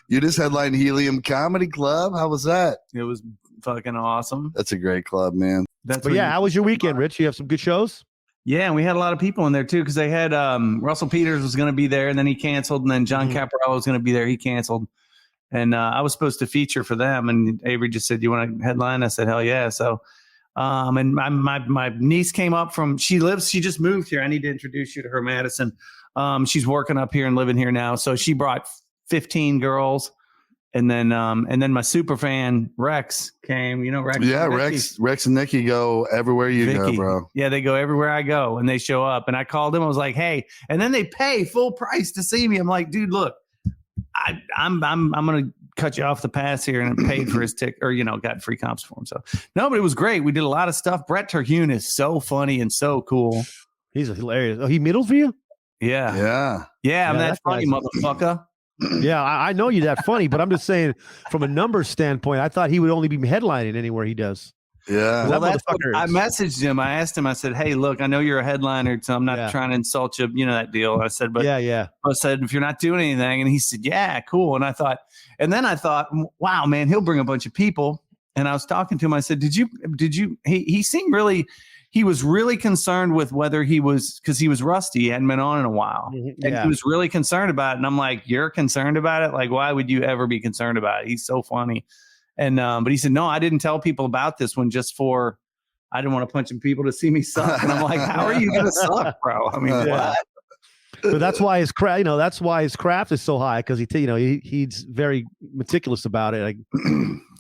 You just headlined Helium Comedy Club. How was that? It was fucking awesome. That's a great club, man. How was your weekend, Rich? You have some good shows? Yeah, and we had a lot of people in there too because they had Russell Peters was going to be there and then he canceled, and then John Caparello was going to be there. He canceled, and I was supposed to feature for them. And Avery just said, "You want to headline?" I said, "Hell yeah!" So. And my niece came up she just moved here. I need to introduce you to her, Madison. She's working up here and living here now. So she brought 15 girls. And then my super fan Rex came, Rex. Yeah. Rex and Nikki go everywhere you go, bro. Yeah. They go everywhere I go and they show up, and I called them. I was like, hey, and then they pay full price to see me. I'm like, dude, look, I'm going to cut you off the pass here, and paid for his ticket, or got free comps for him. So no, but it was great. We did a lot of stuff. Brett Terhune is so funny and so cool. He's hilarious. Oh, he middles for you? Yeah. I'm that funny, motherfucker. Yeah, I know you're that funny, but I'm just saying from a numbers standpoint, I thought he would only be headlining anywhere he does. Yeah. Well, I messaged him. I asked him, I said, hey, look, I know you're a headliner, so I'm not trying to insult you, that deal. I said, but I said, if you're not doing anything, and he said, yeah, cool. And I thought, wow, man, he'll bring a bunch of people. And I was talking to him. I said, did you, he seemed really, he was really concerned with whether because he was rusty. He hadn't been on in a while. And he was really concerned about it. And I'm like, you're concerned about it? Like, why would you ever be concerned about it? He's so funny. And, but he said, no, I didn't tell people about this one I didn't want to punch people to see me suck. And I'm like, how are you going to suck, bro? I mean, what? But that's why his craft, that's why his craft is so high because he's very meticulous about it. Like,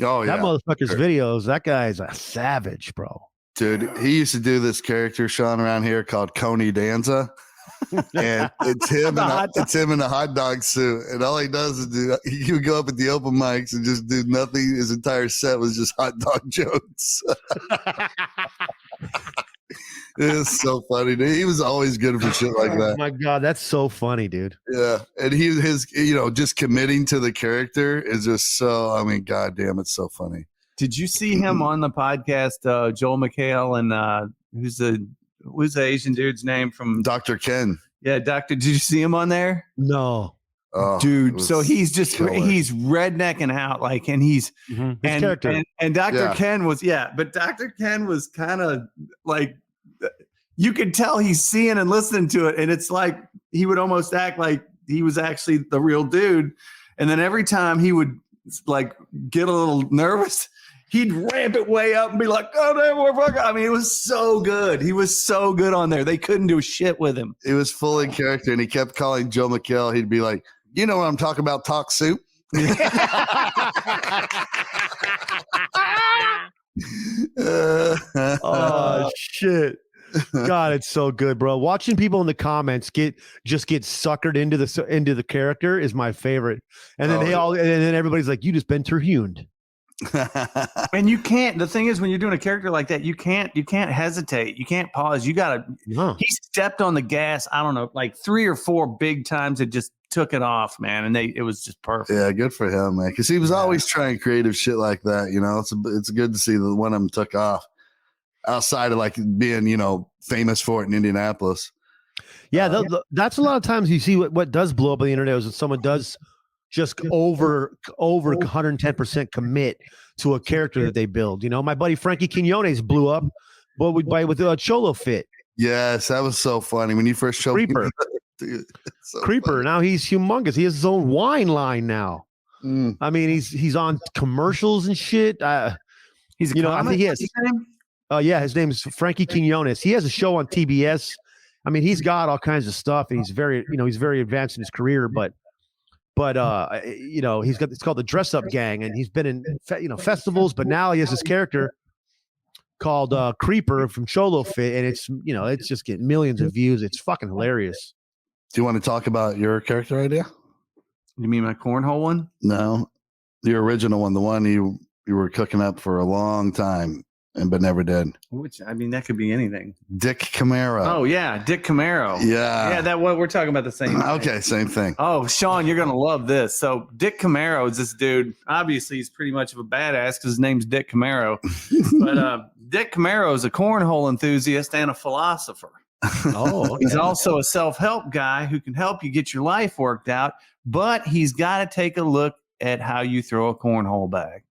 Oh yeah, that motherfucker's videos. That guy's a savage, bro. dude. He used to do this character, Sean, around here called Coney Danza. And it's him in a hot dog suit, and all he does is he would go up at the open mics and just do nothing. His entire set was just hot dog jokes. It was so funny, dude. He was always good for shit like that. Oh my god, that's so funny, dude. Yeah, and his just committing to the character is just so. I mean, goddamn, it's so funny. Did you see him on the podcast, Joel McHale, and who's the Asian dude's name from Dr. Ken? Yeah, Did you see him on there? No. Oh, dude, so he's just killer. he's rednecking out and he's his character. And Dr. Ken was but Dr. Ken was kind of like, you could tell he's seeing and listening to it, and it's like he would almost act like he was actually the real dude, and then every time he would like get a little nervous, he'd ramp it way up and be like, "Oh damn, we're fucking." I mean, it was so good. He was so good on there. They couldn't do shit with him. He was full in character, and he kept calling Joe McHale. He'd be like, "You know what I'm talking about? Talk soup." Oh shit. God, it's so good, bro. Watching people in the comments get suckered into the character is my favorite. And then and then everybody's like, "You just been Terhuned." And you can't. The thing is, when you're doing a character like that, you can't hesitate. You can't pause. You gotta. No. He stepped on the gas. I don't know, like 3 or 4 big times. It just took it off, man, and it was just perfect. Yeah, good for him, man. Because he was always trying creative shit like that. It's good to see that one of them took off outside of like being famous for it in Indianapolis. Yeah, that's a lot of times you see what does blow up on the internet is when someone does just over 110% commit to a character that they build. My buddy Frankie Quinones blew up, but with a Cholo fit. Yes, that was so funny when you first showed Creeper. me. Dude, so Creeper. funny. Now he's humongous. He has his own wine line now. Mm. I mean, he's on commercials and shit. He's a I think he has. Yeah, his name is Frankie Quinones. He has a show on TBS. I mean, he's got all kinds of stuff, and he's very advanced in his career. But it's called the Dress Up Gang, and he's been in festivals. But now he has this character called Creeper from Cholo Fit, and it's just getting millions of views. It's fucking hilarious. Do you want to talk about your character idea? You mean my cornhole one? No, the original one, the one you were cooking up for a long time but never did. Which, I mean, that could be anything. Dick Camaro. Oh yeah, Dick Camaro. Yeah, that what we're talking about the same thing. Okay, same thing. Oh, Sean, you're gonna love this. So Dick Camaro is this dude. Obviously, he's pretty much of a badass because his name's Dick Camaro. But Dick Camaro is a cornhole enthusiast and a philosopher. Oh, okay. He's also a self-help guy who can help you get your life worked out, but he's got to take a look at how you throw a cornhole bag.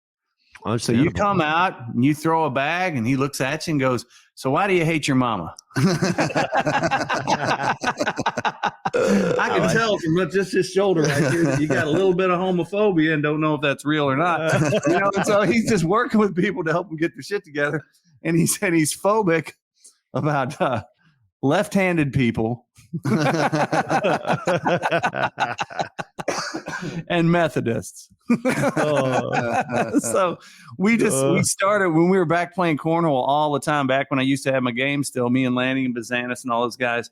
So you come out and you throw a bag and he looks at you and goes, "So why do you hate your mama?" I can tell from just his shoulder right here that you got a little bit of homophobia and don't know if that's real or not. And so he's just working with people to help them get their shit together. And he said he's phobic about left-handed people and Methodists. So we started when we were back playing cornhole all the time, back when I used to have my game still, me and Lanny and Bazanis and all those guys.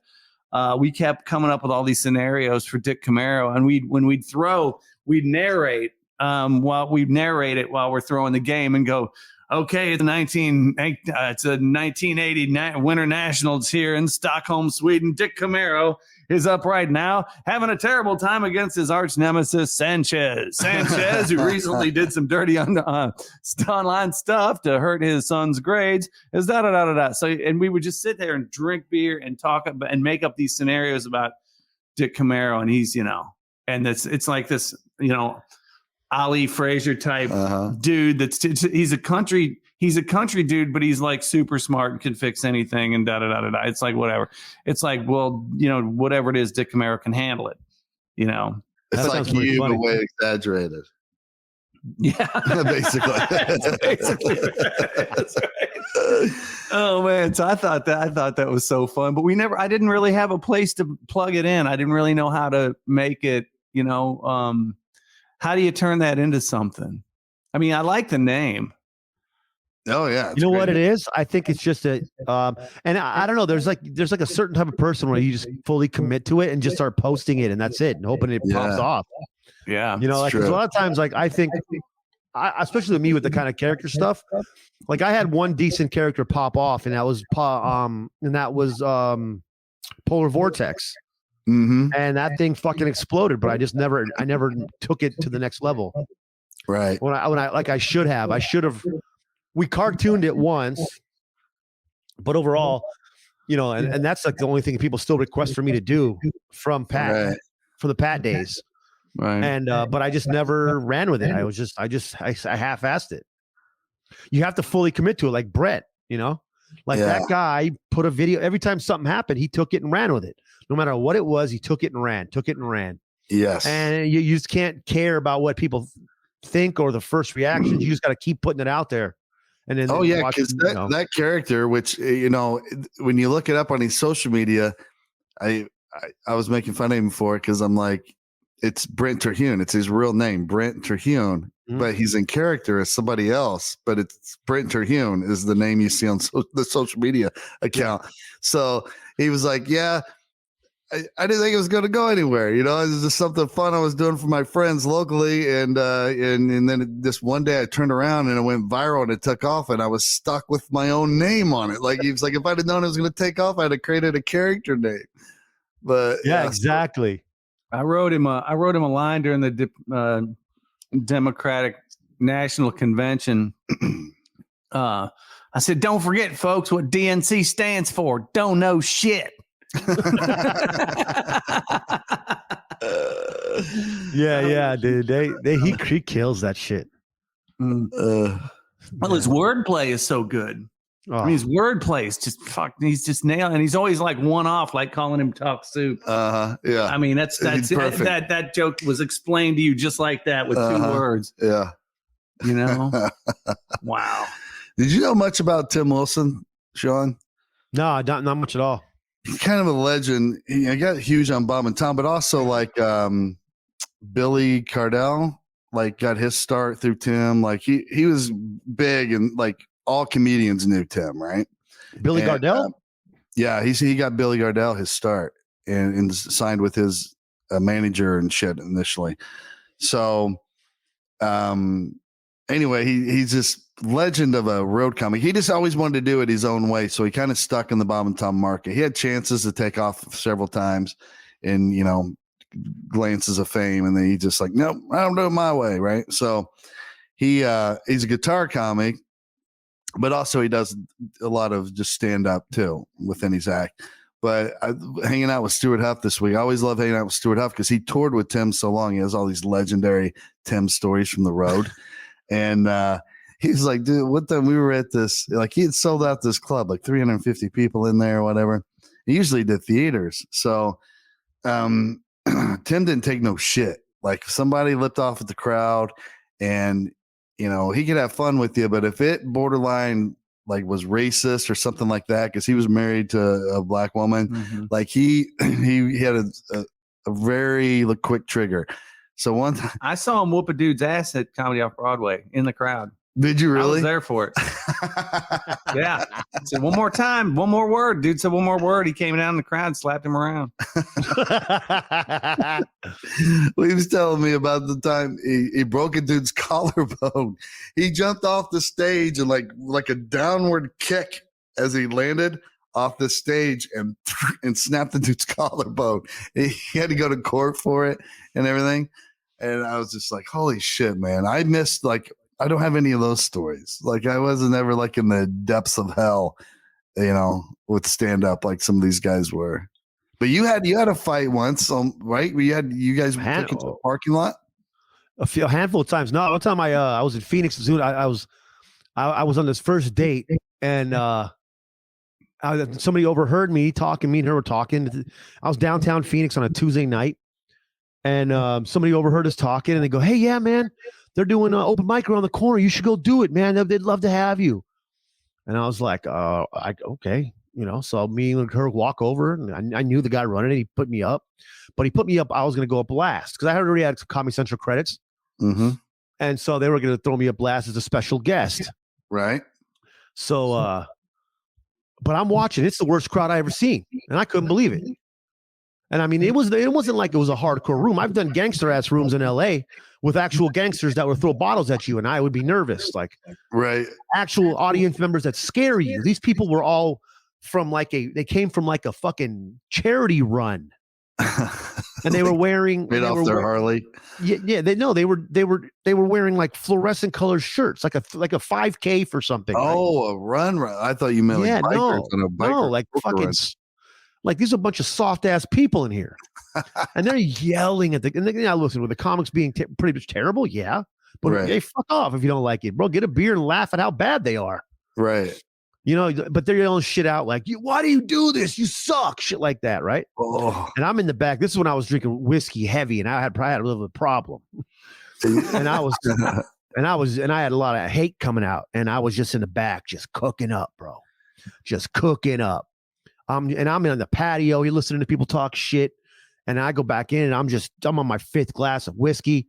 We kept coming up with all these scenarios for Dick Camaro, and when we'd throw, we'd narrate while we're throwing the game and go, "Okay, it's a 1980 Winter Nationals here in Stockholm, Sweden. Dick Camaro is up right now having a terrible time against his arch nemesis, Sanchez, who recently did some dirty online stuff to hurt his son's grades. Is da-da-da-da-da." So, and we would just sit there and drink beer and talk about and make up these scenarios about Dick Camaro. And he's, and it's like this, Ali Frazier type dude. He's a country dude, but he's like super smart and can fix anything and da da da da da. It's like whatever. It's like, well, whatever it is, Dick Camaro can handle it. It's like you, but way exaggerated. Yeah, basically. That's right. Oh man, so I thought that was so fun, but I didn't really have a place to plug it in. I didn't really know how to make it, how do you turn that into something? I mean, I like the name. Oh yeah. You know what it is? I think it's just and I don't know. There's like a certain type of person where you just fully commit to it and just start posting it and that's it and hoping it pops off. Yeah. Like 'cause a lot of times, like I think, especially with me with the kind of character stuff, like I had one decent character pop off and that was Polar Vortex. Mm-hmm. And that thing fucking exploded, but I never took it to the next level. Right. When I like I should have. We cartooned it once, but overall, and that's like the only thing people still request for me to do from Pat from the Pat days. Right. And but I just never ran with it. I half-assed it. You have to fully commit to it, like Brett, that guy put a video every time something happened, he took it and ran with it. No matter what it was, he took it and ran. Yes. And you just can't care about what people think or the first reactions. You just got to keep putting it out there. And then because that character, which when you look it up on his social media, I was making fun of him for it because I'm like, it's Brent Terhune. It's his real name, Brent Terhune, but he's in character as somebody else. But it's Brent Terhune is the name you see on the social media account. Yeah. So he was like, "Yeah, I didn't think it was going to go anywhere. It was just something fun I was doing for my friends locally, and then this one day I turned around and it went viral and it took off, and I was stuck with my own name on it. Like he was like, if I'd have known it was going to take off, I'd have created a character name. But yeah, exactly. I wrote him a line during the Democratic National Convention. I said, "Don't forget, folks, what DNC stands for. Don't know shit." Yeah, dude. He kills that shit. Well, his wordplay is so good. Oh. I mean, his wordplay is just he's just nailing, and he's always like one off, like calling him talk soup. Yeah. I mean, that's that joke was explained to you just like that with 2 words. Yeah. Wow. Did you know much about Tim Wilson, Shaun? No, not much at all. He's kind of a legend. He got huge on Bob and Tom, but also like Billy Cardell, like got his start through Tim. Like he was big and like all comedians knew Tim, right? Billy Gardell? Yeah, he got Billy Gardell his start and signed with his manager and shit initially. So anyway, he's just legend of a road comic. He just always wanted to do it his own way, so he kind of stuck in the Bob and Tom market. He had chances to take off several times and glances of fame, and then he just like, nope, I don't do it my way, right? So he's a guitar comic, but also he does a lot of just stand up too within his act. But hanging out with Stuart Huff this week, I always love hanging out with Stuart Huff because he toured with Tim so long. He has all these legendary Tim stories from the road. And he's like, dude, one time we were at this, like he had sold out this club, like 350 people in there or whatever. He usually did theaters. So Tim didn't take no shit. Like somebody lipped off at the crowd and, he could have fun with you. But if it borderline like was racist or something like that, because he was married to a black woman, like he had a very quick trigger. So one time I saw him whoop a dude's ass at Comedy Off Broadway in the crowd. Did you really? I was there for it. Yeah. I said, one more time, one more word. Dude said one more word. He came down in the crowd and slapped him around. Well, he was telling me about the time he broke a dude's collarbone. He jumped off the stage and like a downward kick as he landed off the stage and snapped the dude's collarbone. He had to go to court for it and everything. And I was just like, holy shit, man. I missed I don't have any of those stories. Like I wasn't ever like in the depths of hell, with stand up like some of these guys were. But you had a fight once, right? You guys took into a parking lot a handful of times. No, one time I was in Phoenix. I was on this first date, and somebody overheard me talking. Me and her were talking. I was downtown Phoenix on a Tuesday night, and somebody overheard us talking, and they go, "Hey, yeah, man, they're doing an open mic around the corner. You should go do it, man. They'd love to have you. And I was like, okay. So me and her walk over, and I knew the guy running it. He put me up, but he put me up. I was going to go up last because I already had some Comedy Central credits. Mm-hmm. And so they were going to throw me up last as a special guest. Right. So, but I'm watching. It's the worst crowd I ever seen. And I couldn't believe it. And I mean, it wasn't like it was a hardcore room. I've done gangster ass rooms in LA with actual gangsters that would throw bottles at you, and I would be nervous. Like, right. Actual audience members that scare you. These people were all they came from like a fucking charity run. And they were wearing their Harley. Yeah, they were wearing like fluorescent colored shirts, like a 5K for something. Oh, a run. I thought you meant like bikers on a biker. No, like fucking run. Like these are a bunch of soft ass people in here, and they're yelling at listen, with the comics being pretty much terrible, yeah, but hey, fuck off if you don't like it, bro. Get a beer and laugh at how bad they are, right? But they're yelling shit out like, why do you do this? You suck, shit like that, right? Oh. And I'm in the back. This is when I was drinking whiskey heavy, and I had a little bit of a problem, and I had a lot of hate coming out, and I was just in the back, just cooking up, bro, just cooking up. And I'm in the patio. You're listening to people talk shit. And I go back in and I'm on my 5th glass of whiskey.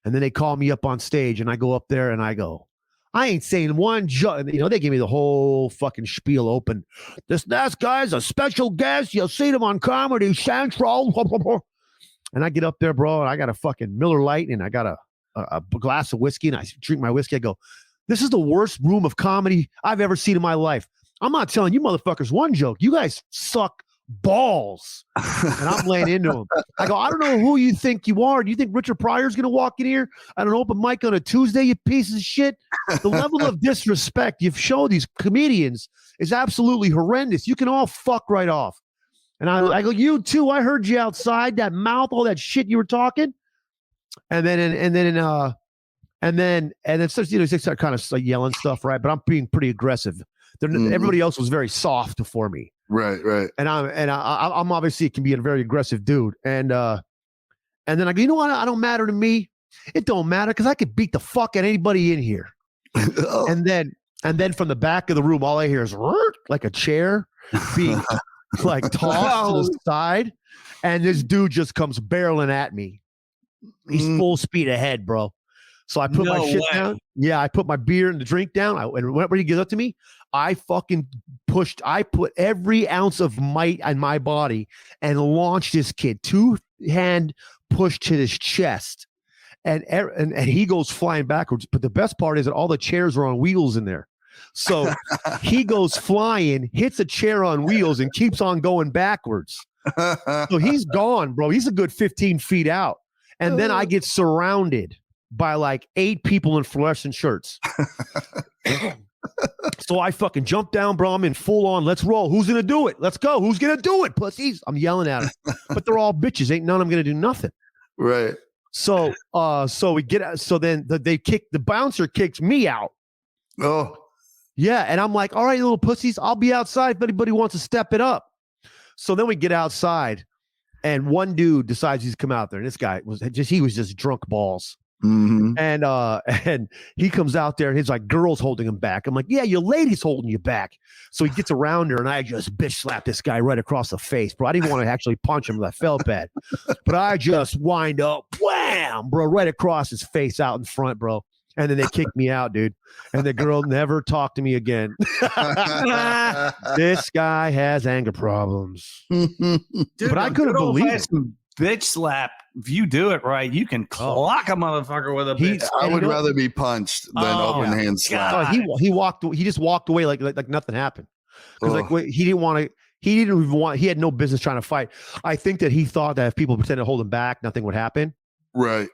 And then they call me up on stage and I go up there and I go, I ain't saying one joke. They gave me the whole fucking spiel open. This guy's a special guest. You'll see him on Comedy Central. And I get up there, bro, and I got a fucking Miller Lite and I got a glass of whiskey and I drink my whiskey. I go, this is the worst room of comedy I've ever seen in my life. I'm not telling you motherfuckers one joke. You guys suck balls. And I'm laying into them. I go, I don't know who you think you are. Do you think Richard Pryor's going to walk in here at an open mic on a Tuesday, you pieces of shit? The level of disrespect you've shown these comedians is absolutely horrendous. You can all fuck right off. And I go, you too. I heard you outside, that mouth, all that shit you were talking. And then so, they start kind of like yelling stuff, right? But I'm being pretty aggressive. Everybody else was very soft for me, right. And I'm obviously can be a very aggressive dude, and then I go, you know what? I don't matter to me. It don't matter because I could beat the fuck out of anybody in here. Oh. And then from the back of the room, all I hear is like a chair being like tossed to the side, and this dude just comes barreling at me. He's full speed ahead, bro. So I put my shit down. Yeah, I put my beer and the drink down. And whenever he gets up to me, I put every ounce of might in my body and launched this kid. 2-hand push to his chest. And he goes flying backwards. But the best part is that all the chairs are on wheels in there. So he goes flying, hits a chair on wheels, and keeps on going backwards. So he's gone, bro. He's a good 15 feet out. And then I get surrounded by like 8 people in fluorescent shirts. So I fucking jump down, bro. I'm in full on. Let's roll. Who's gonna do it? Let's go. Who's gonna do it, pussies? I'm yelling at them, but they're all bitches. Ain't none of them gonna do nothing. Right. So we get out. So then the bouncer kicks me out. Oh, yeah. And I'm like, all right, little pussies, I'll be outside if anybody wants to step it up. So then we get outside, and one dude decides he's come out there, and this guy was just drunk balls. Mm-hmm. And he comes out there and he's like, girls holding him back. I'm like, yeah, your lady's holding you back. So he gets around her and I just bitch slap this guy right across the face, bro. I didn't want to actually punch him. I felt bad, but I just wind up, wham, bro, right across his face out in front, bro. And then they kicked me out, dude. And the girl never talked to me again. This guy has anger problems. Dude, but I couldn't believe it. Bitch slap. If you do it right, you can clock a motherfucker with a bitch. I would rather be punched than open hand slap. He just walked away like nothing happened. Because he had no business trying to fight. I think that he thought that if people pretended to hold him back, nothing would happen. Right.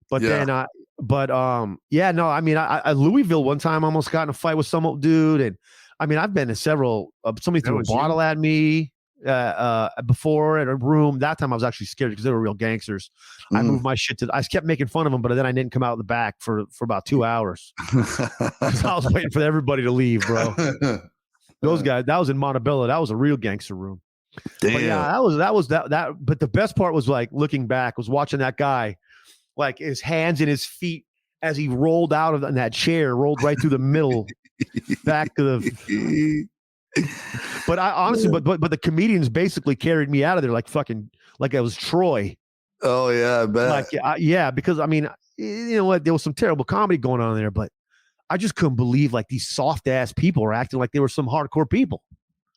But then I mean, I Louisville one time almost got in a fight with some old dude, and I mean, I've been to several. Somebody threw a bottle at me before at a room. That time I was actually scared because they were real gangsters. I moved my shit I kept making fun of them, but then I didn't come out the back for about 2 hours. I was waiting for everybody to leave, bro. Those guys. That was in Montebello. That was a real gangster room. Damn. But yeah, that was that. But the best part was like looking back was watching that guy. Like his hands and his feet as he rolled out of that chair, rolled right through the middle, back to the. But I honestly, but the comedians basically carried me out of there like I was Troy. Oh yeah, I bet. Yeah, because I mean, you know what? There was some terrible comedy going on there, but I just couldn't believe like these soft ass people were acting like they were some hardcore people.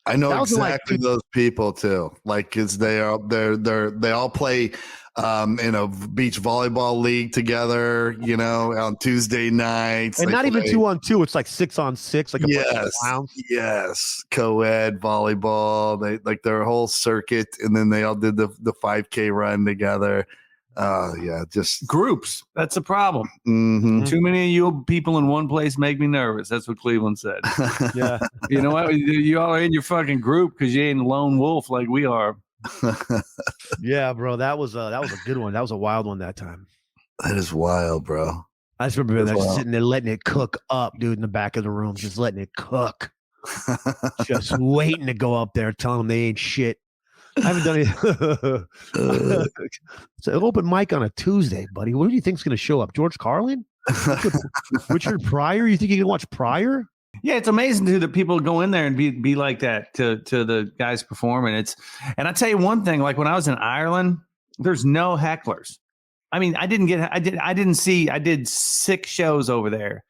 I know exactly those people too. Like, cause they all play in a beach volleyball league together, you know, on Tuesday nights. And not even 2-on-2, it's like 6-on-6, like a bunch of clowns. Yes. Co-ed volleyball. They like their whole circuit, and then they all did the 5K run together. Yeah, just groups. That's a problem. Mm-hmm. Too many of you people in one place make me nervous. That's what Cleveland said. Yeah. You know what? You all are in your fucking group because you ain't a lone wolf like we are. Yeah, bro. That was a good one. That was a wild one that time. That is wild, bro. I just remember just sitting there letting it cook up, dude, in the back of the room, just letting it cook. Just waiting to go up there, telling them they ain't shit. I haven't done it. It's an open mic on a Tuesday, buddy. What do you think's going to show up? George Carlin? Richard Pryor? You think you can watch Pryor? Yeah, it's amazing too that people go in there and be like that to the guys performing. And I tell you one thing, like when I was in Ireland, there's no hecklers. I mean, I did 6 shows over there.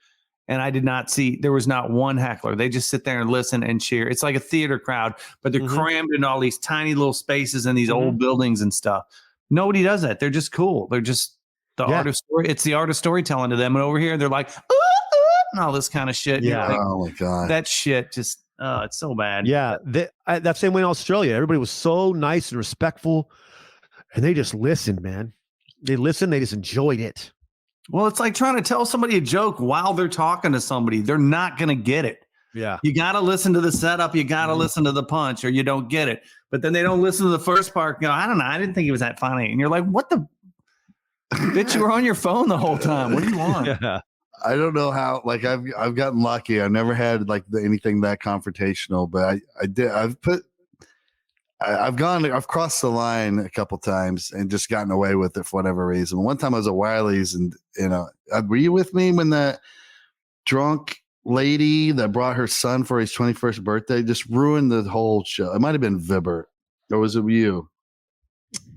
And I did not see, there was not one heckler. They just sit there and listen and cheer. It's like a theater crowd, but they're crammed in all these tiny little spaces in these old buildings and stuff. Nobody does that. They're just cool. They're just art of story. It's the art of storytelling to them. And over here, they're like, and all this kind of shit. Yeah. Like, oh my God. that shit just, it's so bad. Yeah. That same way in Australia, everybody was so nice and respectful. And they just listened, man. They listened. They just enjoyed it. Well, it's like trying to tell somebody a joke while they're talking to somebody. They're not going to get it. Yeah. You got to listen to the setup. You got to listen to the punch or you don't get it. But then they don't listen to the first part. Go, I don't know. I didn't think it was that funny. And you're like, what the bitch? You were on your phone the whole time. What do you want? Yeah. I don't know how, like I've gotten lucky. I've never had like anything that confrontational, but I've crossed the line a couple times and just gotten away with it for whatever reason. One time I was at Wiley's and, you know, were you with me when that drunk lady that brought her son for his 21st birthday just ruined the whole show? It might've been Vibert, or was it you?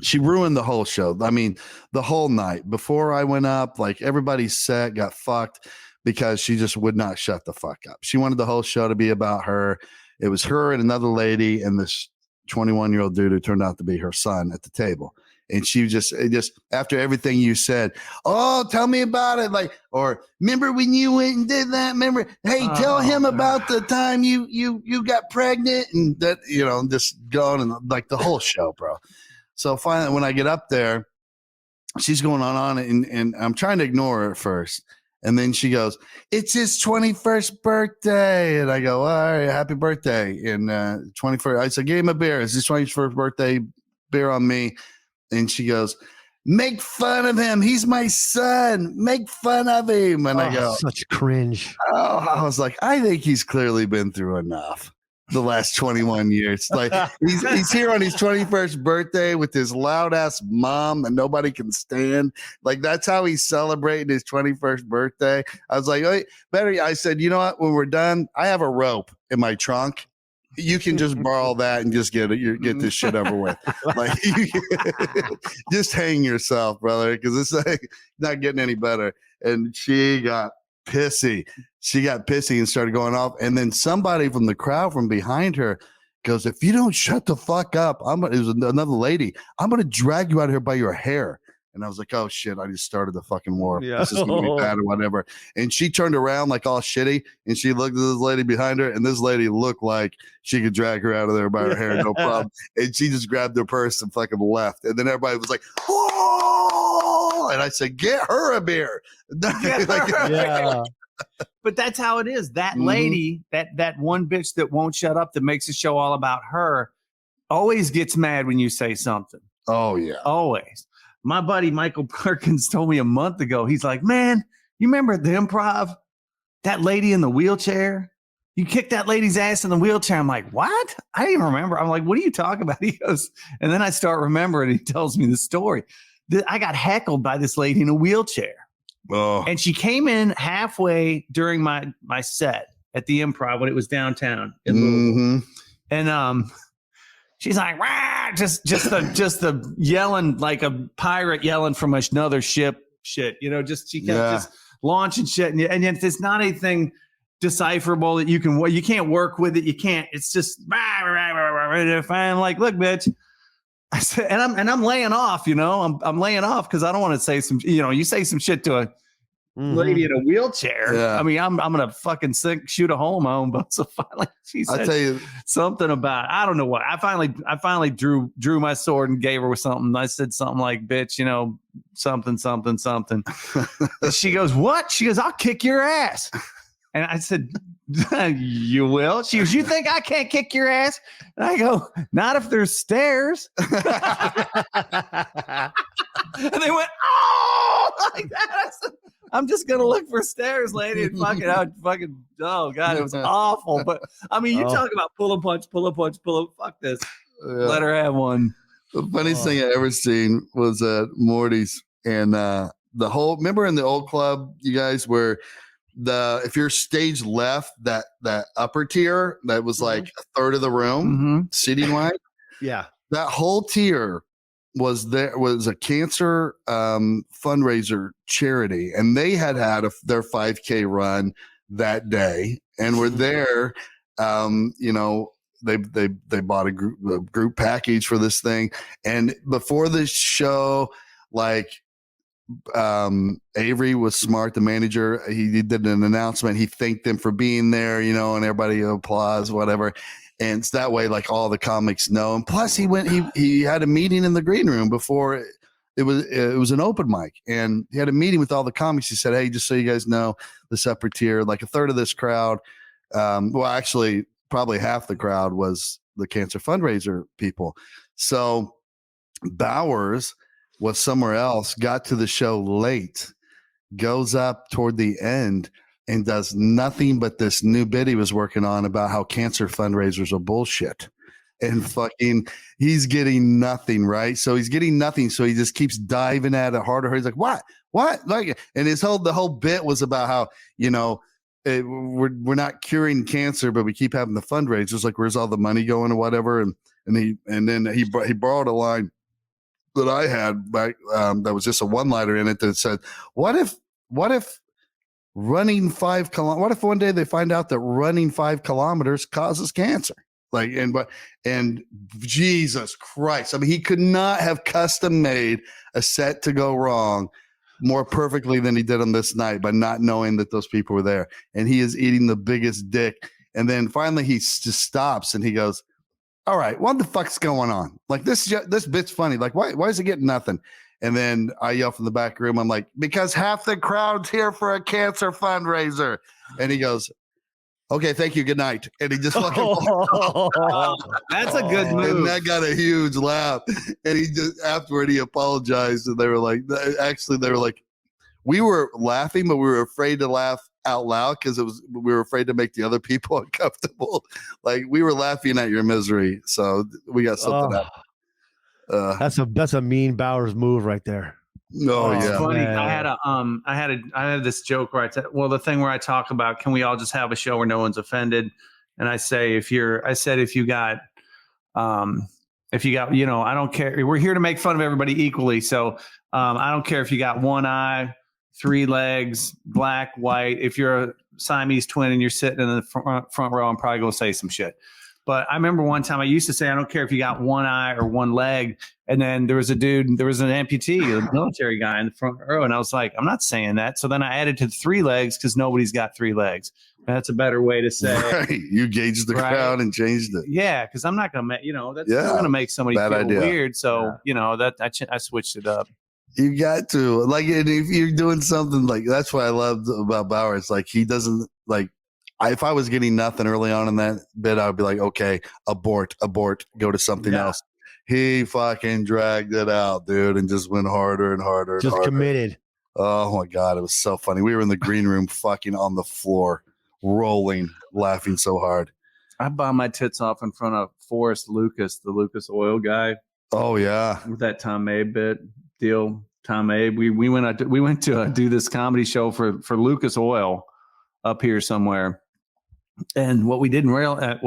She ruined the whole show. I mean, the whole night before I went up, like everybody's set got fucked because she just would not shut the fuck up. She wanted the whole show to be about her. It was her and another lady and this 21-year-old dude who turned out to be her son at the table. And she just after everything you said, oh, tell me about it. Like, or remember when you went and did that? Remember, hey, tell him about the time you got pregnant and that, you know, just going and like the whole show, bro. So finally, when I get up there, she's going on and I'm trying to ignore her at first. And then she goes, it's his 21st birthday. And I go, all right, happy birthday. And 21st, I said, give him a beer. It's his 21st birthday, beer on me. And she goes, make fun of him. He's my son. Make fun of him. And I go, such cringe. Oh, I was like, I think he's clearly been through enough the last 21 years. Like he's here on his 21st birthday with his loud ass mom and nobody can stand. Like that's how he's celebrating his 21st birthday. I was like, wait, better. I said, you know what? When we're done, I have a rope in my trunk. You can just borrow that and just get this shit over with. Like, just hang yourself, brother, because it's like not getting any better. And she got pissy. She got pissy and started going off. And then somebody from the crowd from behind her goes, if you don't shut the fuck up, it was another lady. I'm going to drag you out of here by your hair. And I was like, oh shit, I just started the fucking war. Yeah. This is going to be bad or whatever. And she turned around like all shitty and she looked at this lady behind her and this lady looked like she could drag her out of there by her hair, no problem. And she just grabbed her purse and fucking left. And then everybody was like, oh, and I said, get her a beer. Yeah. But that's how it is. That lady, that one bitch that won't shut up, that makes the show all about her, always gets mad when you say something. Oh yeah. Always. My buddy Michael Perkins told me a month ago, he's like, man, you remember at the Improv, that lady in the wheelchair? You kicked that lady's ass in the wheelchair. I'm like, what? I didn't even remember. I'm like, what are you talking about? He goes, and then I start remembering. He tells me the story. I got heckled by this lady in a wheelchair. Oh. And she came in halfway during my set at the Improv when it was downtown in Louisville. And she's like, "Wah!" just the yelling like a pirate yelling from another ship shit. She kept just launching shit. And yet there's not anything decipherable that you can't work with it. You can't. It's just I'm like, "Look, bitch." I said, and I'm laying off, I'm laying off because I don't want to say some, you say some shit to a lady in a wheelchair. Yeah. I mean, I'm gonna fucking shoot a hole in my own butt. So finally, she said, "I'll tell you something about I don't know what." I finally drew my sword and gave her with something. I said something like, "Bitch, something." And she goes, "What?" She goes, "I'll kick your ass." And I said, "You will?" She goes, "You think I can't kick your ass?" And I go, "Not if there's stairs." And they went, "Oh!" Like that. I said, "I'm just gonna look for stairs, lady." And oh god, it was awful. But I mean, you talk about pull a punch. Fuck this. Yeah. Let her have one. The funniest thing I ever seen was at Morty's, and remember in the old club, you guys, where if you're stage left, that upper tier that was like a third of the room seating wide, that whole tier was a cancer fundraiser charity, and they had their 5K run that day, and were there. They bought a group package for this thing, and before the show, like. Avery was smart, the manager. He did an announcement. He thanked them for being there, and everybody applause, whatever. And it's that way, like all the comics know. And plus, he had a meeting in the green room before it was an open mic, and he had a meeting with all the comics. He said, "Hey, just so you guys know, this upper tier, like a third of this crowd, well, actually, probably half the crowd was the cancer fundraiser people." So Bowers was somewhere else, got to the show late, goes up toward the end and does nothing but this new bit he was working on about how cancer fundraisers are bullshit. And fucking, he's getting nothing, right? So he's getting nothing. So he just keeps diving at it harder. He's like, what? Like, and the whole bit was about how, we're not curing cancer, but we keep having the fundraisers. Like, where's all the money going or whatever? And then he borrowed a line that I had back, that was just a one-liner in it that said, what if running 5 kilometers, what if one day they find out that running 5 kilometers causes cancer? Like, and Jesus Christ. I mean, he could not have custom made a set to go wrong more perfectly than he did on this night by not knowing that those people were there. And he is eating the biggest dick. And then finally he just stops and he goes, "All right, what the fuck's going on? Like, this bit's funny. Like, why is it getting nothing?" And then I yell from the back room, I'm like, "Because half the crowd's here for a cancer fundraiser." And he goes, "Okay, thank you. Good night." And he just fucking that's a good move. And that got a huge laugh. And he just afterward he apologized, and they were like, we were laughing, but we were afraid to laugh out loud because we were afraid to make the other people uncomfortable. Like, we were laughing at your misery, so we got something out. That's a mean Bowers move right there. Oh yeah, funny. Man. I had this joke where the thing where I talk about, can we all just have a show where no one's offended? And I say, if you got, I don't care. We're here to make fun of everybody equally. So I don't care if you got one eye, 3 legs, black, white. If you're a Siamese twin and you're sitting in the front row, I'm probably going to say some shit. But I remember one time I used to say, I don't care if you got one eye or one leg. And then there was an amputee, a military guy in the front row. And I was like, I'm not saying that. So then I added to 3 legs because nobody's got 3 legs. That's a better way to say right. You gauged the crowd and changed it. Yeah, because I'm not going to, that's going to make somebody feel weird. So, I switched it up. You got to, like, and if you're doing something like, that's what I loved about Bowers. Like, he doesn't, like, if I was getting nothing early on in that bit, I would be like, okay, abort, go to something else. He fucking dragged it out, dude, and just went harder and harder. Just harder. Committed. Oh my God, it was so funny. We were in the green room fucking on the floor, rolling, laughing so hard. I bombed my tits off in front of Forrest Lucas, the Lucas Oil guy. Oh yeah. With that Tom May bit deal. Tom Abe. We went to do this comedy show for Lucas Oil up here somewhere. And what we didn't realize,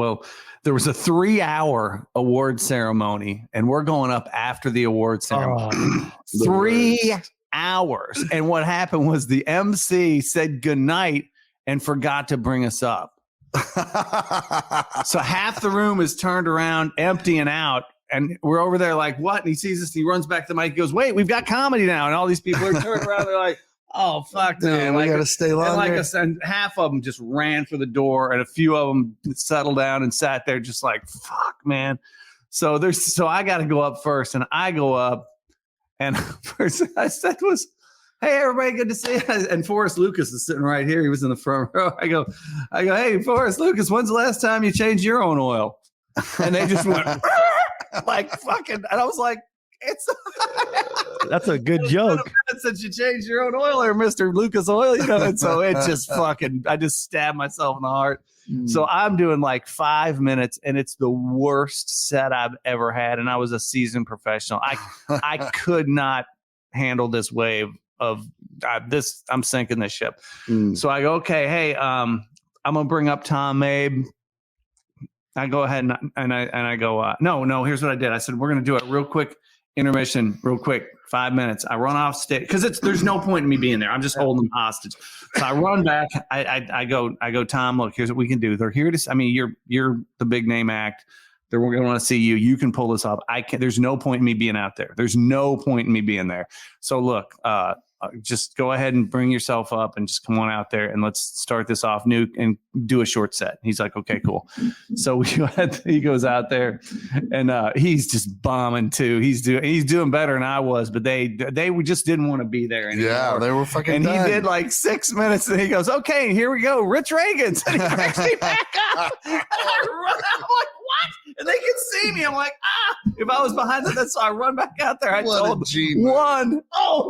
there was a 3-hour award ceremony, and we're going up after the award ceremony. 3 hours. And what happened was the MC said goodnight and forgot to bring us up. So half the room is turned around, emptying out. And we're over there like, what? And he sees us, and he runs back to the mic. He goes, wait, we've got comedy now. And all these people are turned around. They're like, oh, fuck, man. We got to stay longer. And half of them just ran for the door, and a few of them settled down and sat there just like, fuck, man. So I got to go up first, and I go up, and first I said was, hey, everybody, good to see you. And Forrest Lucas is sitting right here. He was in the front row. I go, hey, Forrest Lucas, when's the last time you changed your own oil? And they just went like fucking, and I was like, that's a good joke. Since you changed your own oil, or Mr. Lucas Oil, and so it just fucking, I just stabbed myself in the heart. So I'm doing like 5 minutes, and it's the worst set I've ever had. And I was a seasoned professional. I could not handle this wave of this. I'm sinking this ship. So I go, okay, hey, I'm gonna bring up Tom Abe. I go ahead and I go, no, here's what I did. I said, we're going to do it real quick, intermission, real quick, 5 minutes. I run off stage because there's no point in me being there. I'm just holding them hostage. So I run back. I go, Tom, look, here's what we can do. They're here to, I mean, you're the big name act. They're going to want to see you. You can pull this off. There's no point in me being out there. There's no point in me being there. So look, just go ahead and bring yourself up and just come on out there and let's start this off new and do a short set. He's like, okay, cool. So he goes out there, and he's just bombing too. He's doing better than I was, but they just didn't want to be there anymore. Yeah, they were fucking And done. He did like 6 minutes, and he goes, okay, here we go, Rich Ragains. And he picks me back up. And I run out. I'm like, what? And they can see me. I'm like, if I was behind them, so I run back out there. I told one. Oh,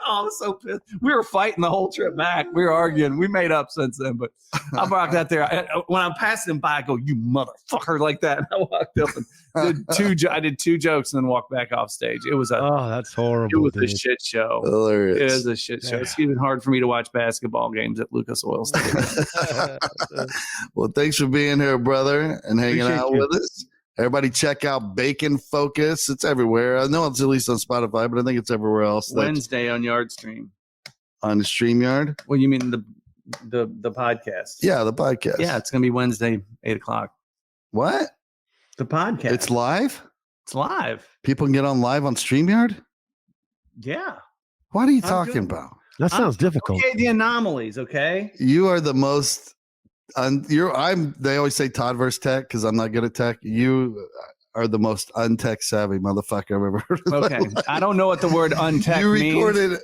I was so pissed. We were fighting the whole trip back. We were arguing. We made up since then, but I walked out there. When I'm passing him by, I go, you motherfucker, like that. And I walked up and I did two jokes and then walked back off stage. It was that's horrible. It was a shit show. Hilarious. It is a shit show. It's even hard for me to watch basketball games at Lucas Oil Stadium. Well, thanks for being here, brother, and hanging out with us. Everybody check out Bacon Focus. It's everywhere. I know it's at least on Spotify, but I think it's everywhere else. Wednesday on Yardstream. On the StreamYard? Well, you mean the podcast? Yeah, the podcast. Yeah, it's going to be Wednesday, 8:00. What? The podcast. It's live? It's live. People can get on live on StreamYard? Yeah. What are you talking about? That sounds difficult. Okay, the anomalies, okay? You are the most... They always say Todd versus tech because I'm not good at tech. You are the most untech savvy motherfucker I've ever heard of. Okay. I don't know what the word untech means.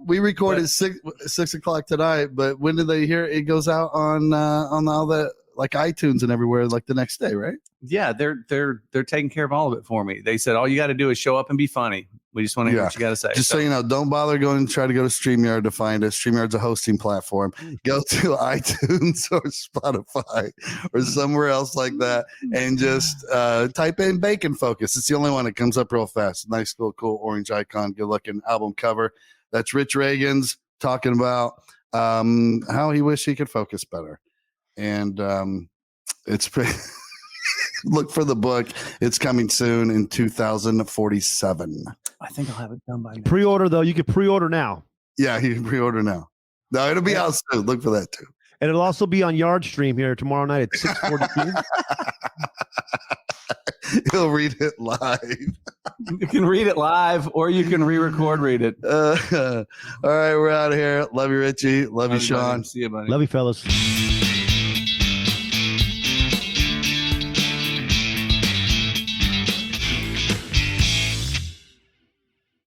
We recorded 6 o'clock tonight, but when did they hear it? It goes out on all the like iTunes and everywhere like the next day, right? Yeah, they're taking care of all of it for me. They said all you got to do is show up and be funny. We just want to hear what you got to say. Just so you know, don't bother going and try to go to StreamYard to find us. StreamYard's a hosting platform. Go to iTunes or Spotify or somewhere else like that and just type in Bacon Focus. It's the only one that comes up real fast. Nice, cool orange icon, good looking album cover. That's Rich Ragains talking about how he wished he could focus better. And it's pretty... Look for the book. It's coming soon in 2047. I think I'll have it done by now. Pre-order, though. You can pre-order now. Yeah, you can pre-order now. No, it'll be out soon. Look for that, too. And it'll also be on Yardstream here tomorrow night at 6:42. He'll read it live. You can read it live, or you can read it. All right, we're out of here. Love you, Richie. Love you, Sean. See you, buddy. Love you, fellas.